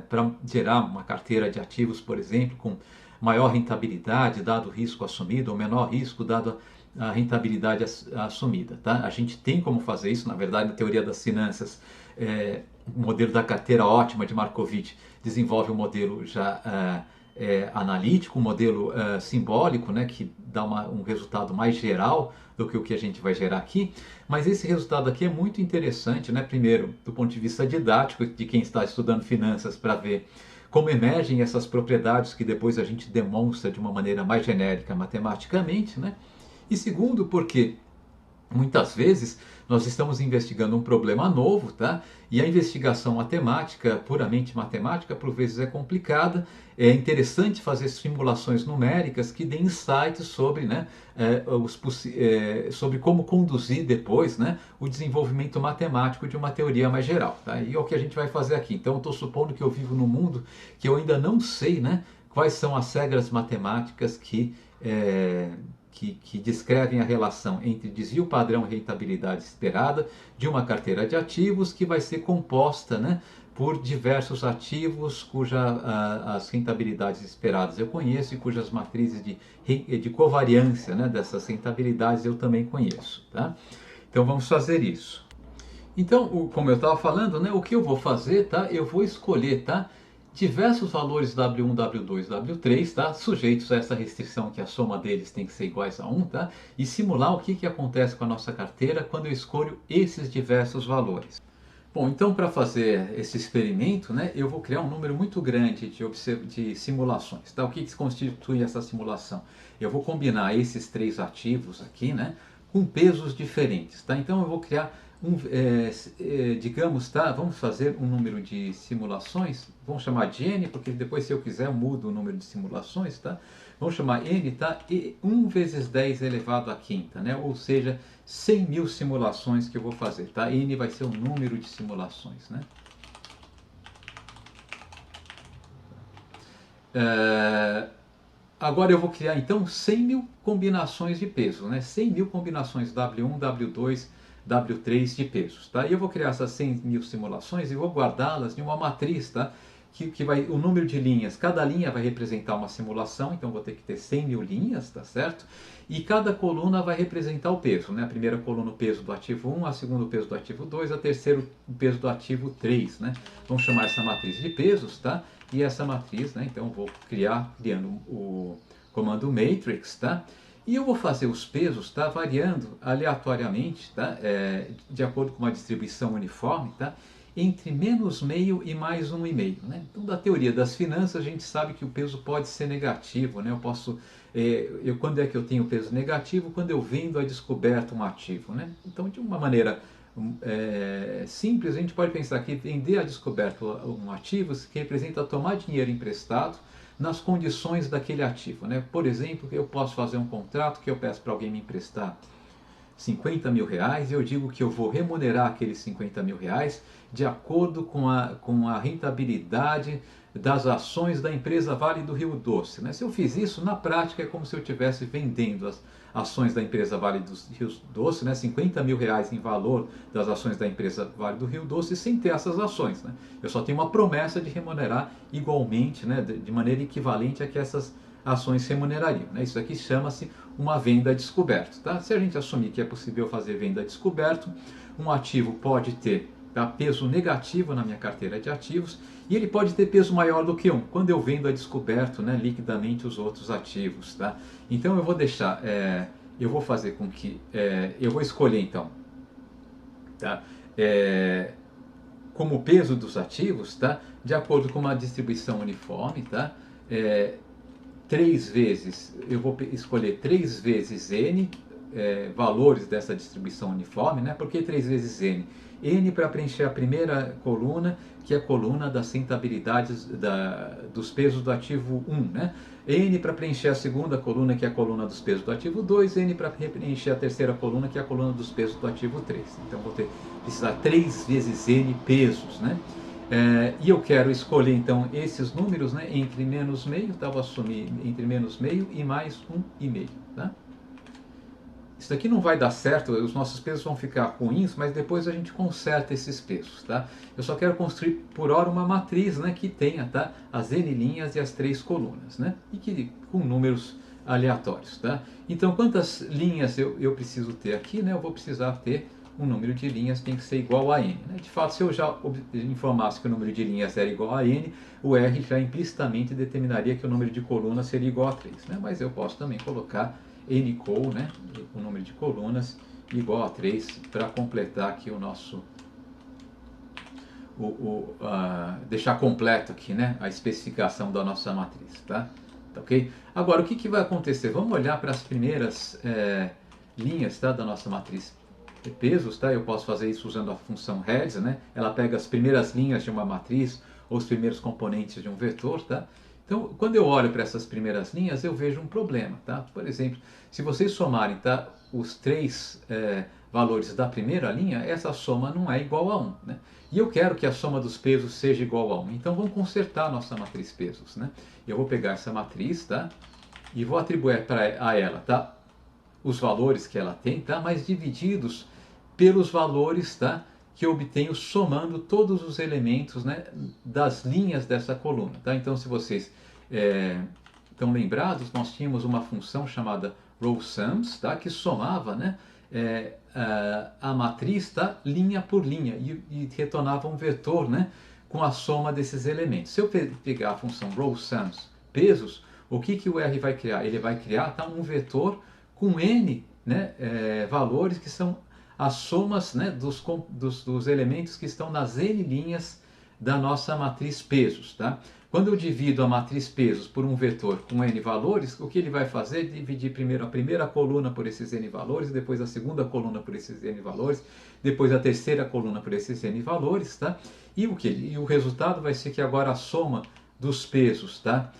para gerar uma carteira de ativos, por exemplo, com maior rentabilidade dado o risco assumido, ou menor risco dado a rentabilidade assumida, tá? A gente tem como fazer isso, na verdade, na teoria das finanças, o modelo da carteira ótima de Markowitz desenvolve um modelo já analítico, um modelo simbólico, né, que dá um resultado mais geral do que o que a gente vai gerar aqui, mas esse resultado aqui é muito interessante, né? Primeiro, do ponto de vista didático, de quem está estudando finanças, para ver como emergem essas propriedades que depois a gente demonstra de uma maneira mais genérica matematicamente, né? E segundo, porque muitas vezes nós estamos investigando um problema novo, tá? E a investigação matemática, puramente matemática, por vezes é complicada. É interessante fazer simulações numéricas que deem insights sobre, né, sobre como conduzir depois, né, o desenvolvimento matemático de uma teoria mais geral. Tá? E é o que a gente vai fazer aqui. Então, eu estou supondo que eu vivo num mundo que eu ainda não sei, né, quais são as regras matemáticas que descrevem a relação entre desvio padrão e rentabilidade esperada de uma carteira de ativos que vai ser composta, né, por diversos ativos as rentabilidades esperadas eu conheço e cujas matrizes de covariância, né, dessas rentabilidades eu também conheço. Tá? Então vamos fazer isso. Então, como eu estava falando, né, o que eu vou fazer, tá? Eu vou escolher, tá, diversos valores W1, W2, W3, tá, sujeitos a essa restrição que a soma deles tem que ser iguais a 1, tá, e simular o que acontece com a nossa carteira quando eu escolho esses diversos valores. Bom, então para fazer esse experimento, né, eu vou criar um número muito grande de simulações. Tá? O que constitui essa simulação? Eu vou combinar esses três ativos aqui, né, com pesos diferentes. Tá? Então eu vou criar digamos, tá, vamos fazer um número de simulações, vamos chamar de N, porque depois se eu quiser eu mudo o número de simulações, tá? Vamos chamar N, tá? E 1 vezes 10 elevado à quinta, né? Ou seja, 100 mil simulações que eu vou fazer, tá? N vai ser o número de simulações, né? Agora eu vou criar então 100 mil combinações de peso, né? 100 mil combinações W1, W2, W3 de pesos, tá? E eu vou criar essas 100 mil simulações e vou guardá-las em uma matriz, tá? Que vai, o número de linhas, cada linha vai representar uma simulação, então vou ter que ter 100 mil linhas, tá certo? E cada coluna vai representar o peso, né? A primeira coluna o peso do ativo 1, a segunda o peso do ativo 2, a terceira o peso do ativo 3, né? Vamos chamar essa matriz de pesos, tá? E essa matriz, né? Então vou criando o comando matrix, tá? E eu vou fazer os pesos, tá, variando aleatoriamente, tá, de acordo com uma distribuição uniforme, tá, entre menos meio e mais 1,5. Né? Então, da teoria das finanças, a gente sabe que o peso pode ser negativo. Né? Eu posso, quando é que eu tenho peso negativo? Quando eu vendo a descoberta um ativo. Né? Então, de uma maneira simples, a gente pode pensar que vender a descoberta um ativo que representa tomar dinheiro emprestado nas condições daquele ativo. Né? Por exemplo, eu posso fazer um contrato que eu peço para alguém me emprestar 50 mil reais e eu digo que eu vou remunerar aqueles 50 mil reais de acordo com a rentabilidade das ações da empresa Vale do Rio Doce. Né? Se eu fiz isso, na prática é como se eu estivesse vendendo as ações da empresa Vale do Rio Doce, né? 50 mil reais em valor das ações da empresa Vale do Rio Doce, sem ter essas ações. Né? Eu só tenho uma promessa de remunerar igualmente, né? de maneira equivalente a que essas ações remunerariam. Né? Isso aqui chama-se uma venda descoberto. Tá? Se a gente assumir que é possível fazer venda descoberto, um ativo pode ter peso negativo na minha carteira de ativos e ele pode ter peso maior do que 1, quando eu vendo a descoberto, né, liquidamente os outros ativos. Tá? Então eu vou deixar, eu vou fazer com que, eu vou escolher então, tá? Como peso dos ativos, tá? De acordo com uma distribuição uniforme, tá? 3 vezes, eu vou escolher 3 vezes N, valores dessa distribuição uniforme, né? Por que 3 vezes N? N para preencher a primeira coluna, que é a coluna das rentabilidades dos pesos do ativo 1, né? N para preencher a segunda coluna, que é a coluna dos pesos do ativo 2, N para preencher a terceira coluna, que é a coluna dos pesos do ativo 3. Então vou precisar 3 vezes N pesos, né? E eu quero escolher então esses números, né, entre menos meio, tá? Vou assumir entre menos meio e mais 1,5. Tá? Isso daqui não vai dar certo, os nossos pesos vão ficar ruins, mas depois a gente conserta esses pesos. Tá? Eu só quero construir por hora uma matriz, né, que tenha, tá, as N linhas e as 3 colunas. Né? E que com números aleatórios, tá? Então, quantas linhas eu preciso ter aqui, né? Eu vou precisar ter um número de linhas tem que ser igual a n, né? De fato, se eu já informasse que o número de linhas era igual a n, o R já implicitamente determinaria que o número de colunas seria igual a 3, né? Mas eu posso também colocar ncol, né? O número de colunas igual a 3 para completar aqui o nosso deixar completo aqui, né, a especificação da nossa matriz, tá? Ok? Agora, o que vai acontecer? Vamos olhar para as primeiras linhas, tá, da nossa matriz de pesos, tá? Eu posso fazer isso usando a função heads, né? Ela pega as primeiras linhas de uma matriz ou os primeiros componentes de um vetor, tá? Então, quando eu olho para essas primeiras linhas, eu vejo um problema, tá? Por exemplo, se vocês somarem, tá, os três valores da primeira linha, essa soma não é igual a 1, né? E eu quero que a soma dos pesos seja igual a 1. Então vamos consertar a nossa matriz pesos, né? Eu vou pegar essa matriz, tá? E vou atribuir a ela, tá? Os valores que ela tem, tá? Mas divididos pelos valores, tá? Que eu obtenho somando todos os elementos, né? Das linhas dessa coluna, tá? Então, se vocês estão lembrados, nós tínhamos uma função chamada rowSums, tá? Que somava, né? A matriz, tá, linha por linha e retornava um vetor, né, com a soma desses elementos. Se eu pegar a função rowSums pesos, o que o R vai criar? Ele vai criar, tá, um vetor com n, né, valores que são as somas, né, dos elementos que estão nas n linhas da nossa matriz pesos, tá? Quando eu divido a matriz pesos por um vetor com n valores, o que ele vai fazer? Dividir primeiro a primeira coluna por esses n valores, depois a segunda coluna por esses n valores, depois a terceira coluna por esses n valores, tá? E o resultado vai ser que agora a soma dos pesos, tá?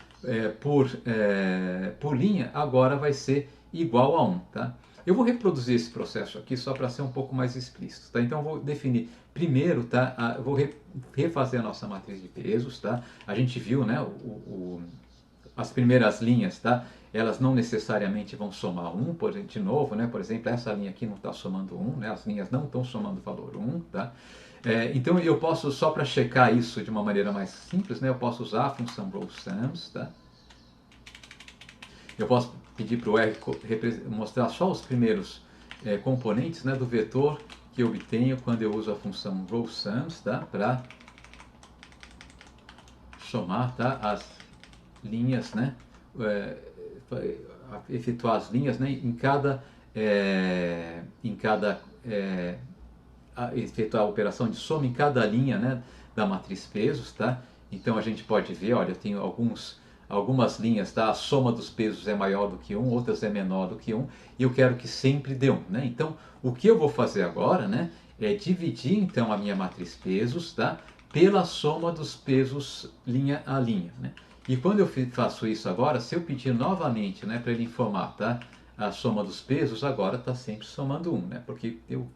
Por linha agora vai ser igual a 1, tá? Eu vou reproduzir esse processo aqui só para ser um pouco mais explícito, tá? Então eu vou definir primeiro, tá? Eu vou refazer a nossa matriz de pesos, tá? A gente viu, né? As primeiras linhas, tá? Elas não necessariamente vão somar 1, de novo, né? Por exemplo, essa linha aqui não está somando 1, né? As linhas não estão somando valor 1, tá? Então eu posso, só para checar isso de uma maneira mais simples, né? Eu posso usar a função rowSums, tá? Eu posso pedir para o R mostrar só os primeiros componentes, né, do vetor que eu obtenho quando eu uso a função rowSums, tá, para somar, tá, as linhas, né, efetuar as linhas, né, efetuar a operação de soma em cada linha, né, da matriz pesos, tá? Então a gente pode ver, olha, eu tenho algumas linhas, tá? A soma dos pesos é maior do que 1, outras é menor do que 1, e eu quero que sempre dê 1, né? Então, o que eu vou fazer agora, né, é dividir então a minha matriz pesos, tá, pela soma dos pesos linha a linha, né? E quando eu faço isso agora, se eu pedir novamente, né, para ele informar, tá, a soma dos pesos, agora está sempre somando 1, né? Porque eu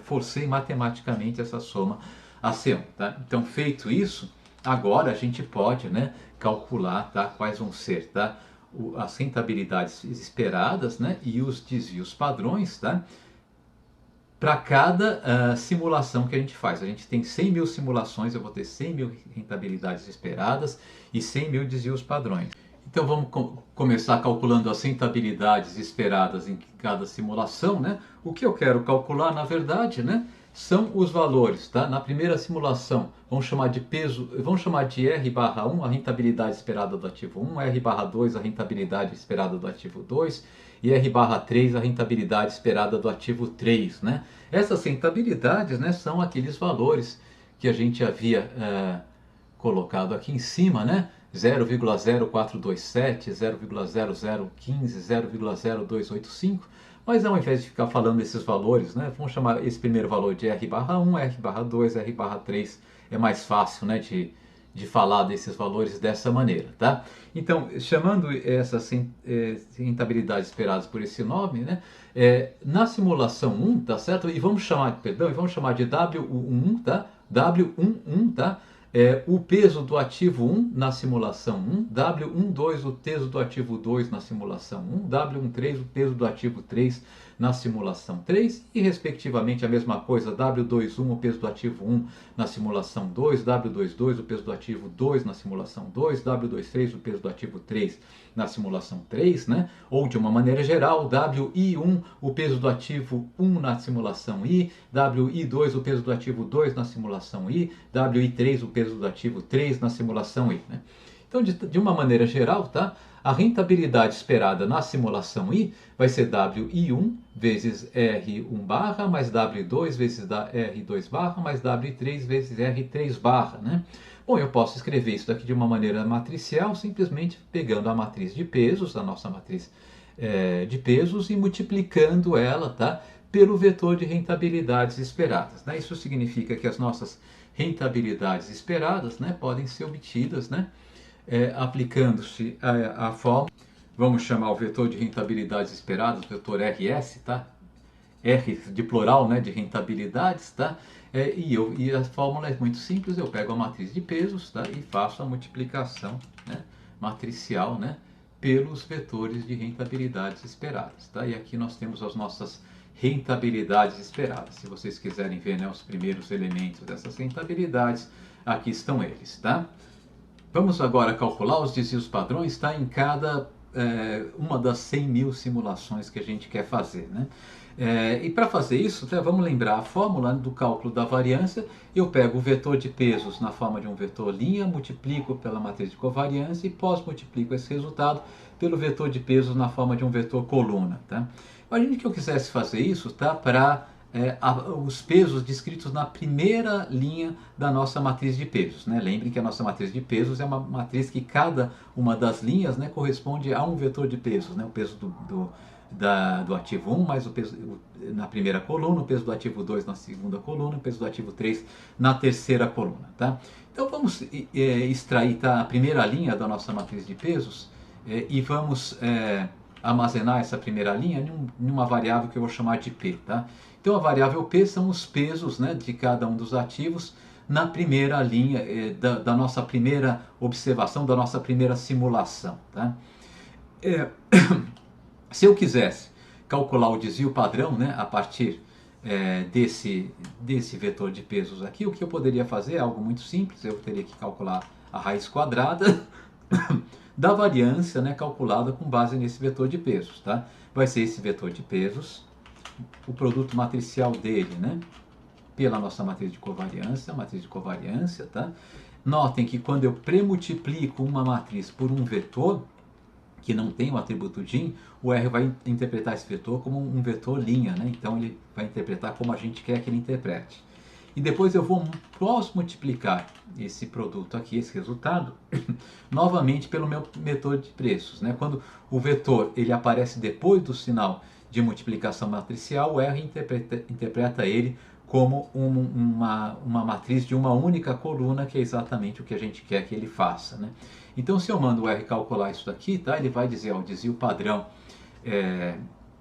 forcei matematicamente essa soma a ser 1, tá? Então, feito isso, agora a gente pode, né, calcular, tá, quais vão ser, tá, as rentabilidades esperadas, né, e os desvios padrões, tá, para cada simulação que a gente faz. A gente tem 100 mil simulações, eu vou ter 100 mil rentabilidades esperadas e 100 mil desvios padrões. Então vamos começar calculando as rentabilidades esperadas em cada simulação, né? O que eu quero calcular, na verdade, né, são os valores, tá? Na primeira simulação, vamos chamar de peso, vamos chamar de R/1, a rentabilidade esperada do ativo 1, R/2, a rentabilidade esperada do ativo 2, e R/3, a rentabilidade esperada do ativo 3, né? Essas rentabilidades, né, são aqueles valores que a gente havia colocado aqui em cima, né? 0,0427, 0,0015, 0,0285, mas ao invés de ficar falando esses valores, né, vamos chamar esse primeiro valor de R/1, R/2, R/3, é mais fácil, né, de falar desses valores dessa maneira, tá? Então, chamando essas rentabilidades esperadas por esse nome, né, na simulação 1, tá certo? E vamos chamar de W11, tá? W11, tá? o peso do ativo 1 na simulação 1, W12 o peso do ativo 2 na simulação 1, W13 o peso do ativo 3 na simulação 3 e respectivamente a mesma coisa, W21 o peso do ativo 1 na simulação 2, W22 o peso do ativo 2 na simulação 2, W23 o peso do ativo 3 na simulação 3, né? Ou de uma maneira geral, WI1 o peso do ativo 1 na simulação I, WI2 o peso do ativo 2 na simulação I, WI3 o peso do ativo 3 na simulação I, né? Então, de uma maneira geral, tá? A rentabilidade esperada na simulação I vai ser WI1 vezes R1 barra mais W2 vezes R2 barra mais W3 vezes R3 barra, né? Bom, eu posso escrever isso daqui de uma maneira matricial, simplesmente pegando a matriz de pesos, a nossa matriz de pesos, e multiplicando ela, tá, pelo vetor de rentabilidades esperadas, né? Isso significa que as nossas rentabilidades esperadas, né, podem ser obtidas, né, aplicando-se a fórmula, vamos chamar o vetor de rentabilidades esperadas, o vetor RS, tá? R de plural, né, de rentabilidades, tá? E a fórmula é muito simples, eu pego a matriz de pesos, tá, e faço a multiplicação, né, matricial, né, pelos vetores de rentabilidades esperadas, tá? E aqui nós temos as nossas rentabilidades esperadas. Se vocês quiserem ver, né, os primeiros elementos dessas rentabilidades, aqui estão eles, tá? Vamos agora calcular os desvios padrões, tá, em cada uma das 100 mil simulações que a gente quer fazer, né? E para fazer isso, tá, vamos lembrar a fórmula do cálculo da variância. Eu pego o vetor de pesos na forma de um vetor linha, multiplico pela matriz de covariância e pós-multiplico esse resultado pelo vetor de pesos na forma de um vetor coluna, tá? Imagine que eu quisesse fazer isso, tá, para os pesos descritos na primeira linha da nossa matriz de pesos, né? Lembrem que a nossa matriz de pesos é uma matriz que cada uma das linhas, né, corresponde a um vetor de pesos, né? O peso do ativo 1 mais o peso na primeira coluna, o peso do ativo 2 na segunda coluna, o peso do ativo 3 na terceira coluna, tá? Então vamos extrair, tá, a primeira linha da nossa matriz de pesos e vamos armazenar essa primeira linha em uma variável que eu vou chamar de P, tá? Então a variável P são os pesos, né, de cada um dos ativos na primeira linha da nossa primeira observação, da nossa primeira simulação, tá? Se eu quisesse calcular o desvio padrão, né, a partir desse vetor de pesos aqui, o que eu poderia fazer é algo muito simples. Eu teria que calcular a raiz quadrada da variância, né, calculada com base nesse vetor de pesos, tá? Vai ser esse vetor de pesos, o produto matricial dele, né, pela nossa matriz de covariância, tá? Notem que quando eu premultiplico uma matriz por um vetor que não tem o atributo DIN, o R vai interpretar esse vetor como um vetor linha, né? Então ele vai interpretar como a gente quer que ele interprete. E depois eu vou multiplicar esse produto aqui, esse resultado, novamente pelo meu vetor de preços, né? Quando o vetor ele aparece depois do sinal de multiplicação matricial, o R interpreta ele como uma matriz de uma única coluna, que é exatamente o que a gente quer que ele faça, né? Então, se eu mando o R calcular isso daqui, tá, ele vai dizer, ó, o desvio padrão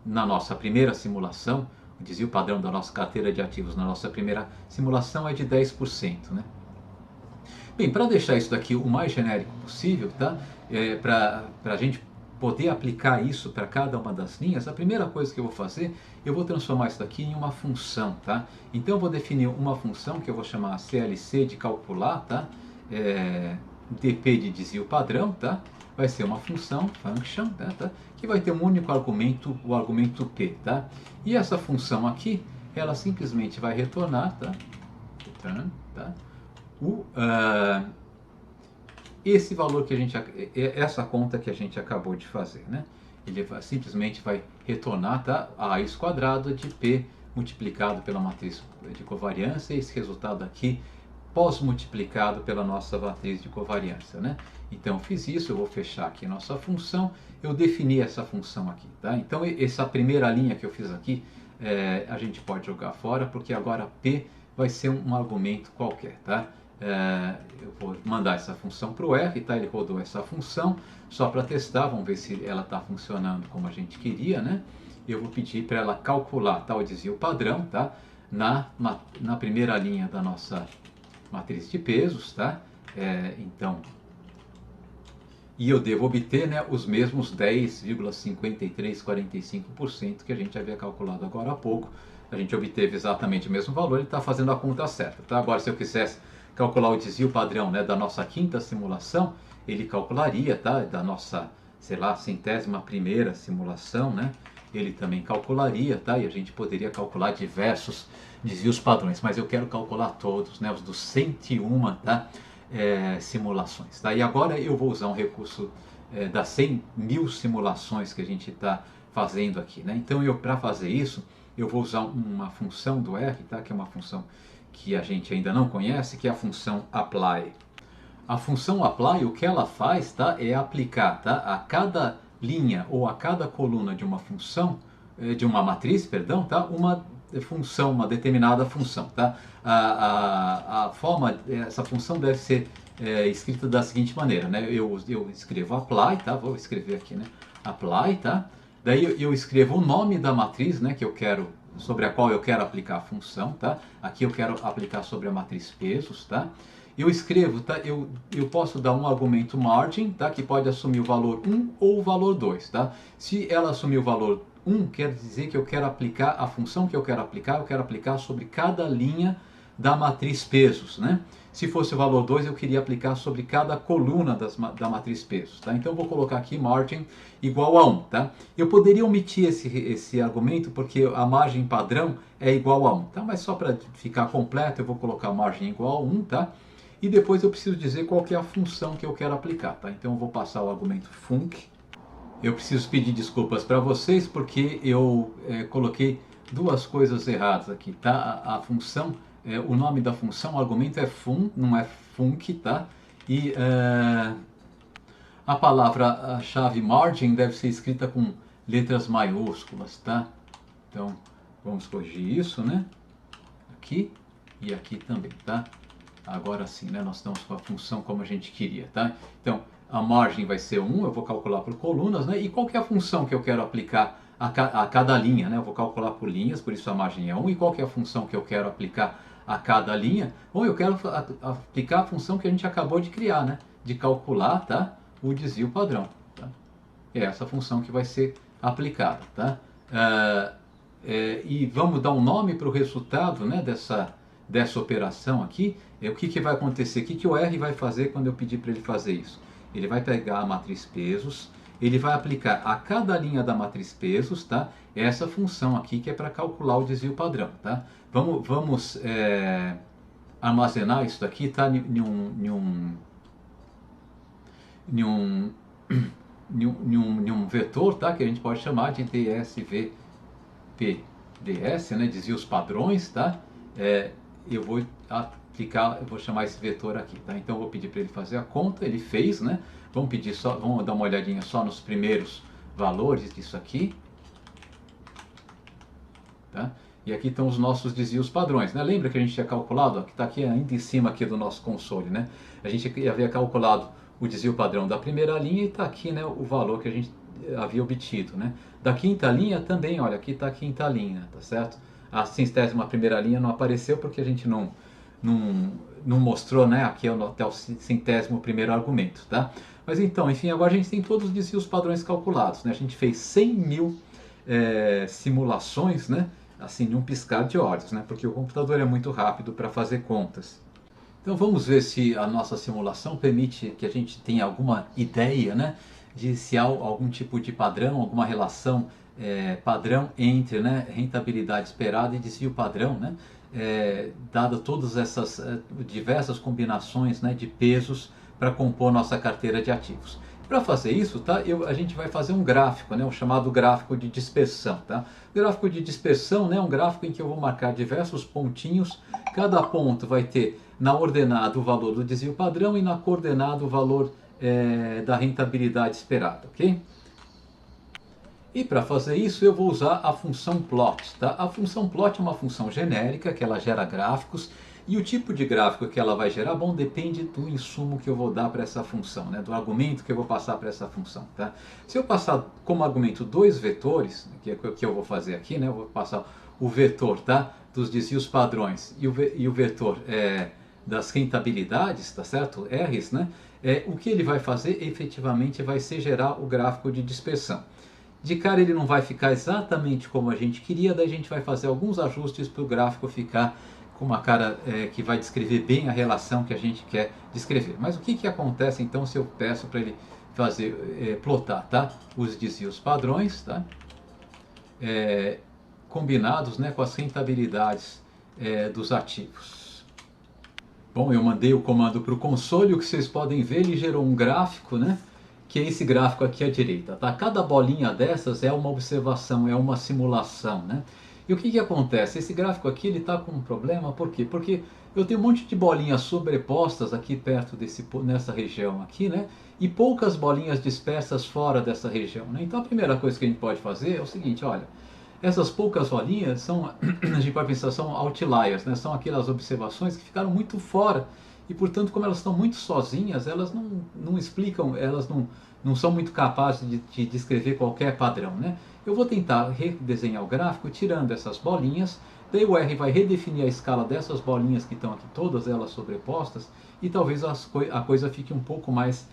na nossa primeira simulação, o desvio padrão da nossa carteira de ativos na nossa primeira simulação é de 10%, né? Bem, para deixar isso daqui o mais genérico possível, tá, para a gente poder aplicar isso para cada uma das linhas, a primeira coisa que eu vou fazer, eu vou transformar isso daqui em uma função, tá? Então eu vou definir uma função que eu vou chamar CLC de calcular, tá? DP de desvio padrão, tá? Vai ser uma função, function, tá? Que vai ter um único argumento, o argumento P, tá? E essa função aqui, ela simplesmente vai retornar, tá? Return, tá? Esse valor que a gente, essa conta que a gente acabou de fazer, né? Ele simplesmente vai retornar, tá, a raiz quadrada de P multiplicado pela matriz de covariância, e esse resultado aqui pós-multiplicado pela nossa matriz de covariância, né? Então eu fiz isso, eu vou fechar aqui a nossa função, eu defini essa função aqui, tá? Então essa primeira linha que eu fiz aqui, a gente pode jogar fora, porque agora P vai ser um argumento qualquer, tá? Eu vou mandar essa função para o R, tá? Ele rodou essa função só para testar, vamos ver se ela está funcionando como a gente queria, né? Eu vou pedir para ela calcular, tá, o desvio padrão, tá? Na primeira linha da nossa matriz de pesos, tá? Então, e eu devo obter, né, os mesmos 10,5345% que a gente havia calculado agora há pouco. A gente obteve exatamente o mesmo valor, ele está fazendo a conta certa, tá? Agora, se eu quisesse calcular o desvio padrão, né, da nossa quinta simulação, ele calcularia, tá? Da nossa, sei lá, 100ª simulação, né? Ele também calcularia, tá? E a gente poderia calcular diversos desvios padrões, mas eu quero calcular todos, né? Os dos 101, tá? Simulações, tá? E agora eu vou usar um recurso das 100.000 simulações que a gente está fazendo aqui, né? Então, para fazer isso, eu vou usar uma função do R, tá? Que é uma função que a gente ainda não conhece, que é a função apply. A função apply, o que ela faz, tá? É aplicar, tá? A cada linha ou a cada coluna de uma função, de uma matriz, perdão, tá? Uma função, uma determinada função, tá? A forma, essa função deve ser escrita da seguinte maneira, né? Eu escrevo apply, tá? Vou escrever aqui, né? Apply, tá? Daí eu escrevo o nome da matriz, né? Que eu quero, sobre a qual eu quero aplicar a função, tá? Aqui eu quero aplicar sobre a matriz pesos, tá? Eu escrevo, tá? Eu posso dar um argumento margin, tá? Que pode assumir o valor 1 ou o valor 2, tá? Se ela assumir o valor 1, quer dizer que eu quero aplicar a função que eu quero aplicar sobre cada linha da matriz pesos, né? Se fosse o valor 2, eu queria aplicar sobre cada coluna da matriz pesos, tá? Então eu vou colocar aqui margin igual a 1, tá? Eu poderia omitir esse argumento porque a margem padrão é igual a 1, tá? Mas só para ficar completo, eu vou colocar margem igual a 1, tá? E depois eu preciso dizer qual que é a função que eu quero aplicar, tá? Então eu vou passar o argumento func. Eu preciso pedir desculpas para vocês porque eu coloquei duas coisas erradas aqui, tá? A função, o nome da função, o argumento é fun, não é func, tá? E a palavra-chave margin deve ser escrita com letras maiúsculas, tá? Então vamos corrigir isso, né? Aqui e aqui também, tá? Agora sim, né? Nós estamos com a função como a gente queria, tá? Então, a margem vai ser 1, eu vou calcular por colunas, né? E qual que é a função que eu quero aplicar a cada linha, né? Eu vou calcular por linhas, por isso a margem é 1. E qual que é a função que eu quero aplicar a cada linha? Bom, eu quero aplicar a função que a gente acabou de criar, né? De calcular, tá? O desvio padrão, tá? É essa função que vai ser aplicada, tá? E vamos dar um nome para o resultado, né? Dessa operação aqui. O que vai acontecer? O que o R vai fazer quando eu pedir para ele fazer isso? Ele vai pegar a matriz pesos, ele vai aplicar a cada linha da matriz pesos, tá? Essa função aqui que é para calcular o desvio padrão, tá? Vamos armazenar isso daqui, tá? Em um vetor, tá? Que a gente pode chamar de DSVPDS, né? Desvios padrões, tá? Eu vou chamar esse vetor aqui, tá? Então eu vou pedir para ele fazer a conta, ele fez, né? Vamos dar uma olhadinha só nos primeiros valores disso aqui, tá? E aqui estão os nossos desvios padrões, né? Lembra que a gente tinha calculado, ó, que está aqui ainda em cima aqui do nosso console, né? A gente havia calculado o desvio padrão da primeira linha e está aqui, né, o valor que a gente havia obtido, né? Da quinta linha também, olha, aqui está a quinta linha, tá certo? A 100ª linha não apareceu porque a gente não mostrou, né? Aqui até o 100º argumento, tá? Mas então, enfim, agora a gente tem todos os desvios padrões calculados, né? A gente fez 100.000 simulações, né? Assim, em um piscar de olhos, né? Porque o computador é muito rápido para fazer contas. Então vamos ver se a nossa simulação permite que a gente tenha alguma ideia, né? De se há algum tipo de padrão, alguma relação padrão entre, né, rentabilidade esperada e desvio padrão, né? Dado todas essas diversas combinações, né, de pesos para compor nossa carteira de ativos. Para fazer isso, tá, a gente vai fazer um gráfico, né, o chamado gráfico de dispersão. Tá? O gráfico de dispersão, né, é um gráfico em que eu vou marcar diversos pontinhos. Cada ponto vai ter na ordenada o valor do desvio padrão e na coordenada o valor da rentabilidade esperada, ok? E para fazer isso eu vou usar a função plot. Tá? A função plot é uma função genérica que ela gera gráficos e o tipo de gráfico que ela vai gerar, bom, depende do insumo que eu vou dar para essa função, né? Do argumento que eu vou passar para essa função. Tá? Se eu passar como argumento dois vetores, que é o que eu vou fazer aqui, né? Eu vou passar o vetor, tá, dos desvios padrões e o vetor das rentabilidades, tá certo? R's, né? O que ele vai fazer efetivamente vai ser gerar o gráfico de dispersão. De cara ele não vai ficar exatamente como a gente queria, daí a gente vai fazer alguns ajustes para o gráfico ficar com uma cara que vai descrever bem a relação que a gente quer descrever. Mas o que acontece então se eu peço para ele fazer, plotar, tá? Os desvios padrões, tá? Combinados, né, com as rentabilidades dos ativos. Bom, eu mandei o comando para o console, o que vocês podem ver, ele gerou um gráfico, né? Que é esse gráfico aqui à direita, tá? Cada bolinha dessas é uma observação, é uma simulação, né? E o que acontece? Esse gráfico aqui ele está com um problema, por quê? Porque eu tenho um monte de bolinhas sobrepostas aqui perto nessa região aqui, né? E poucas bolinhas dispersas fora dessa região, né? Então a primeira coisa que a gente pode fazer é o seguinte, olha, essas poucas bolinhas são, a gente pode pensar, são outliers, né? São aquelas observações que ficaram muito fora e, portanto, como elas estão muito sozinhas, elas não explicam, elas não são muito capazes de descrever qualquer padrão, né? Eu vou tentar redesenhar o gráfico tirando essas bolinhas, daí o R vai redefinir a escala dessas bolinhas que estão aqui, todas elas sobrepostas, e talvez a coisa fique um pouco mais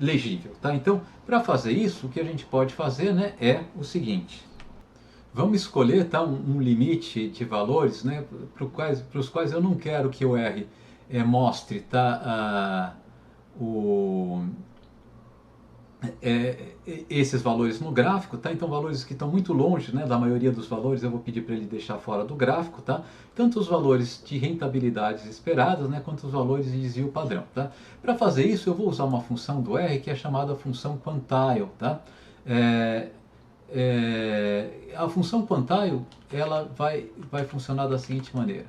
legível, tá? Então, para fazer isso, o que a gente pode fazer, né, é o seguinte. Vamos escolher, tá, um limite de valores, né, para os quais eu não quero que o R mostre, tá, esses valores no gráfico, tá? Então valores que estão muito longe, né, da maioria dos valores eu vou pedir para ele deixar fora do gráfico, tá? Tanto os valores de rentabilidades esperadas, né, quanto os valores de desvio padrão, tá? Para fazer isso eu vou usar uma função do R que é chamada função quantile, tá? A função quantile ela vai funcionar da seguinte maneira.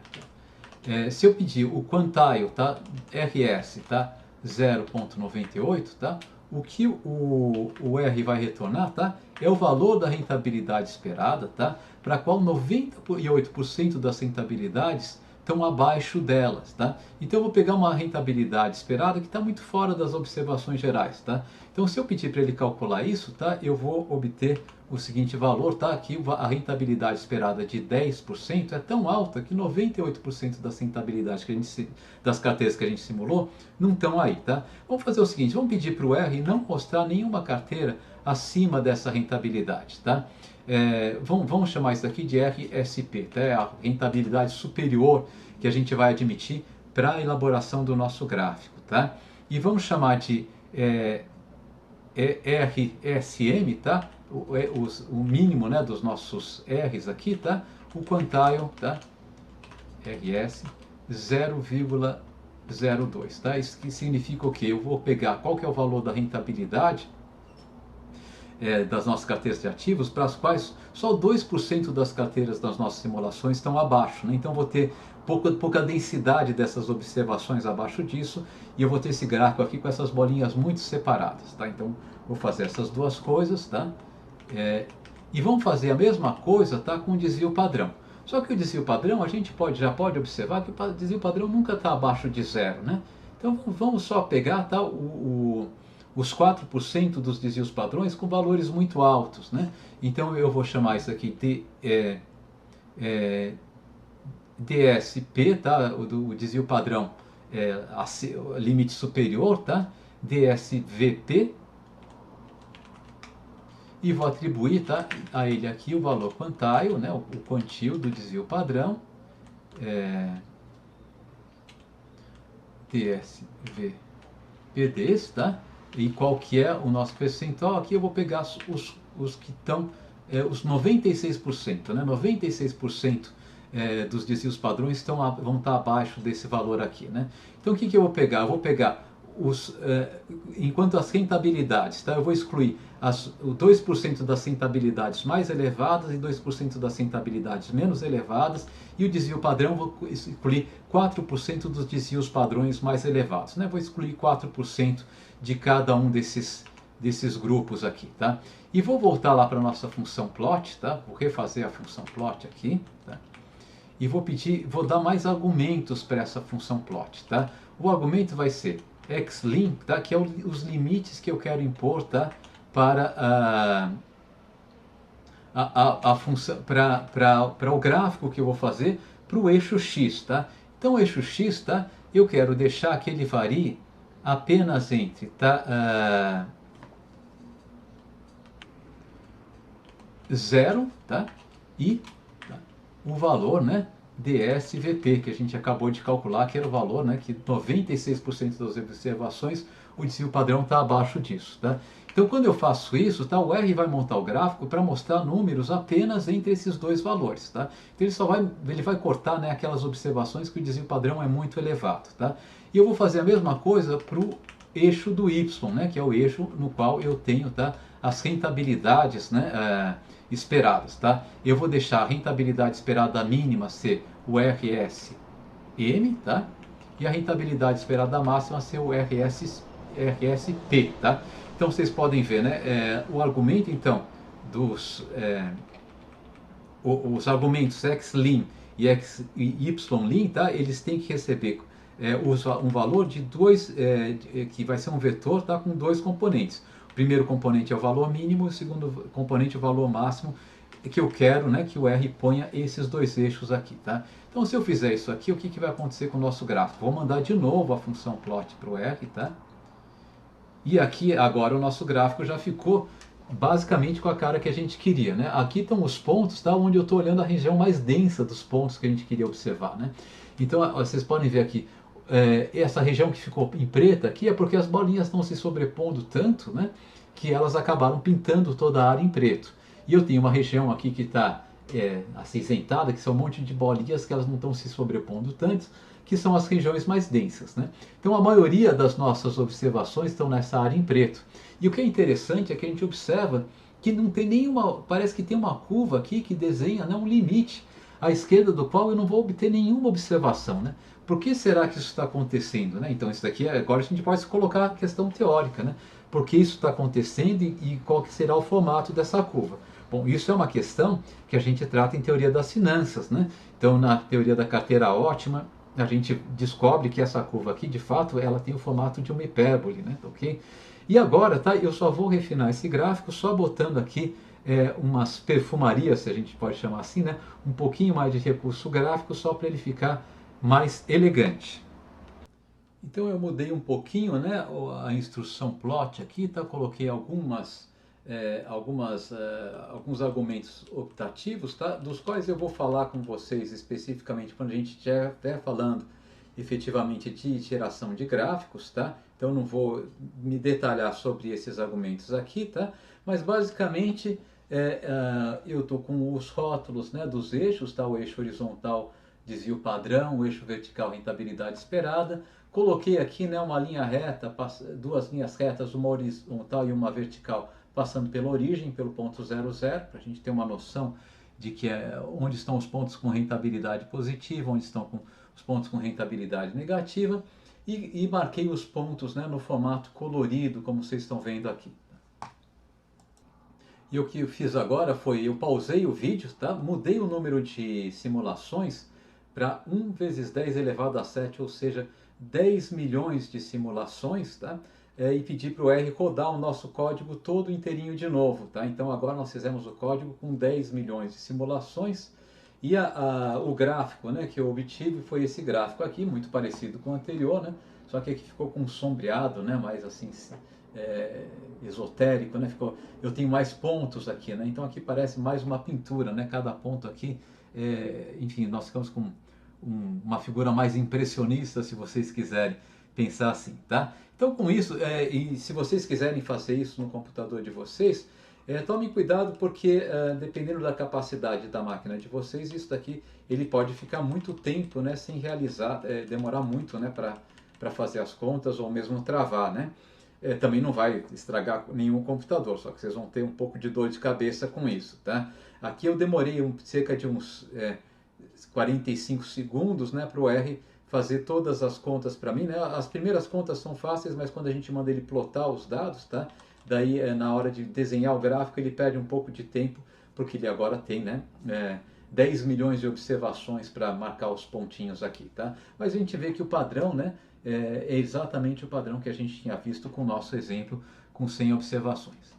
Se eu pedir o quantile, tá, RS, tá, 0,98, tá, o que o R vai retornar, tá, é o valor da rentabilidade esperada, tá, para a qual 98% das rentabilidades estão abaixo delas, tá? Então eu vou pegar uma rentabilidade esperada que está muito fora das observações gerais, tá? Então se eu pedir para ele calcular isso, tá, eu vou obter o seguinte valor, tá? Aqui a rentabilidade esperada de 10% é tão alta que 98% das rentabilidades das carteiras que a gente simulou não estão aí, tá? Vamos fazer o seguinte, vamos pedir para o R não mostrar nenhuma carteira acima dessa rentabilidade, tá? Vamos chamar isso daqui de RSP, tá? É a rentabilidade superior que a gente vai admitir para a elaboração do nosso gráfico, tá? E vamos chamar de RSM, tá? O mínimo, né, dos nossos R's aqui, tá? O quantile, tá? RS 0,02, tá? Isso que significa o quê? Eu vou pegar qual que é o valor da rentabilidade das nossas carteiras de ativos, para as quais só 2% das carteiras das nossas simulações estão abaixo, né? Então vou ter pouca densidade dessas observações abaixo disso, e eu vou ter esse gráfico aqui com essas bolinhas muito separadas, tá? Então vou fazer essas duas coisas, tá? E vamos fazer a mesma coisa, tá, com o desvio padrão. Só que o desvio padrão a gente já pode observar que o desvio padrão nunca está abaixo de zero, né? Então vamos só pegar, tá, os 4% dos desvios padrões com valores muito altos, né? Então eu vou chamar isso aqui de DSP, tá? O desvio padrão limite superior, tá? DSVP, e vou atribuir, tá, a ele aqui o valor quantile, né? O quantile do desvio padrão, DSVPDs, tá? E qual que é o nosso percentual? Aqui eu vou pegar os que estão, os 96%, né? 96% dos desvios padrões vão estar abaixo desse valor aqui, né? Então o que eu vou pegar? Eu vou pegar enquanto as rentabilidades, tá? Eu vou excluir o 2% das rentabilidades mais elevadas e 2% das rentabilidades menos elevadas, e o desvio padrão vou excluir 4% dos desvios padrões mais elevados, né? Vou excluir 4% de cada um desses grupos aqui, tá? E vou voltar lá para a nossa função plot, tá? Vou refazer a função plot aqui, tá? E vou dar mais argumentos para essa função plot, tá? O argumento vai ser xlim, tá? Que é os limites que eu quero impor, tá? Para a função, para o gráfico que eu vou fazer para o eixo x, tá? Então o eixo X, tá? Eu quero deixar que ele varie apenas entre, tá? 0, tá? E tá? O valor, né? DSVP, que a gente acabou de calcular, que era o valor, né? Que 96% das observações o desvio padrão está abaixo disso, tá? Então, quando eu faço isso, tá, o R vai montar o gráfico para mostrar números apenas entre esses dois valores, tá? Então, ele vai cortar, né, aquelas observações que o desvio padrão é muito elevado, tá? E eu vou fazer a mesma coisa para o eixo do Y, né, que é o eixo no qual eu tenho, tá, as rentabilidades, né, esperadas, tá? Eu vou deixar a rentabilidade esperada mínima ser o RSM, tá? E a rentabilidade esperada máxima ser o RSP, tá? Então vocês podem ver, né? O argumento então os argumentos xlim e ylim, tá? Eles têm que receber um valor de que vai ser um vetor, tá? Com dois componentes. O primeiro componente é o valor mínimo, o segundo componente é o valor máximo, que eu quero, né, que o R ponha esses dois eixos aqui, tá? Então se eu fizer isso aqui, o que vai acontecer com o nosso gráfico? Vou mandar de novo a função plot para o R, tá? E aqui agora o nosso gráfico já ficou basicamente com a cara que a gente queria, né? Aqui estão os pontos, tá? Onde eu estou olhando a região mais densa dos pontos que a gente queria observar, né? Então vocês podem ver aqui, essa região que ficou em preta aqui é porque as bolinhas estão se sobrepondo tanto, né? Que elas acabaram pintando toda a área em preto. E eu tenho uma região aqui que está acinzentada, que são um monte de bolinhas que elas não estão se sobrepondo tanto, que são as regiões mais densas, né? Então a maioria das nossas observações estão nessa área em preto. E o que é interessante é que a gente observa que não tem nenhuma, parece que tem uma curva aqui que desenha, né, um limite à esquerda do qual eu não vou obter nenhuma observação, né? Por que será que isso está acontecendo, né? Então isso daqui agora a gente pode colocar a questão teórica, né? Por que isso está acontecendo e qual que será o formato dessa curva? Bom, isso é uma questão que a gente trata em teoria das finanças, né? Então na teoria da carteira ótima a gente descobre que essa curva aqui, de fato, ela tem o formato de uma hipérbole, né? Ok? E agora, tá? Eu só vou refinar esse gráfico só botando aqui umas perfumarias, se a gente pode chamar assim, né? Um pouquinho mais de recurso gráfico só para ele ficar mais elegante. Então eu mudei um pouquinho, né, a instrução plot aqui, tá? Coloquei alguns argumentos optativos, tá? Dos quais eu vou falar com vocês especificamente quando a gente estiver falando efetivamente de geração de gráficos, tá? Então não vou me detalhar sobre esses argumentos aqui, tá? Mas basicamente eu estou com os rótulos, né, dos eixos, tá? O eixo horizontal desvio padrão, o eixo vertical rentabilidade esperada. Coloquei aqui, né, uma linha reta, duas linhas retas, uma horizontal e uma vertical, passando pela origem, pelo ponto 00, para a gente ter uma noção de que onde estão os pontos com rentabilidade positiva, onde estão os pontos com rentabilidade negativa, e marquei os pontos, né, no formato colorido, como vocês estão vendo aqui. E o que eu fiz agora foi, eu pausei o vídeo, tá? Mudei o número de simulações para 1 vezes 10 elevado a 7, ou seja, 10 milhões de simulações, tá? E pedi para o R rodar o nosso código todo inteirinho de novo, tá? Então agora nós fizemos o código com 10 milhões de simulações e o gráfico, né, que eu obtive foi esse gráfico aqui, muito parecido com o anterior, né? Só que aqui ficou com um sombreado, né, mais assim esotérico, né? Eu tenho mais pontos aqui, né? Então aqui parece mais uma pintura, né? Cada ponto aqui, enfim, nós ficamos com uma figura mais impressionista, se vocês quiserem pensar assim, tá? Então com isso, e se vocês quiserem fazer isso no computador de vocês, tomem cuidado porque dependendo da capacidade da máquina de vocês, isso daqui ele pode ficar muito tempo, né, sem realizar, demorar muito, né, para fazer as contas ou mesmo travar, né? Também não vai estragar nenhum computador, só que vocês vão ter um pouco de dor de cabeça com isso, tá? Aqui eu demorei cerca de uns 45 segundos, né, para o R fazer todas as contas para mim, né? As primeiras contas são fáceis, mas quando a gente manda ele plotar os dados, tá? Daí na hora de desenhar o gráfico ele perde um pouco de tempo, porque ele agora tem, né, 10 milhões de observações para marcar os pontinhos aqui, tá? Mas a gente vê que o padrão, né, é exatamente o padrão que a gente tinha visto com o nosso exemplo com 100 observações.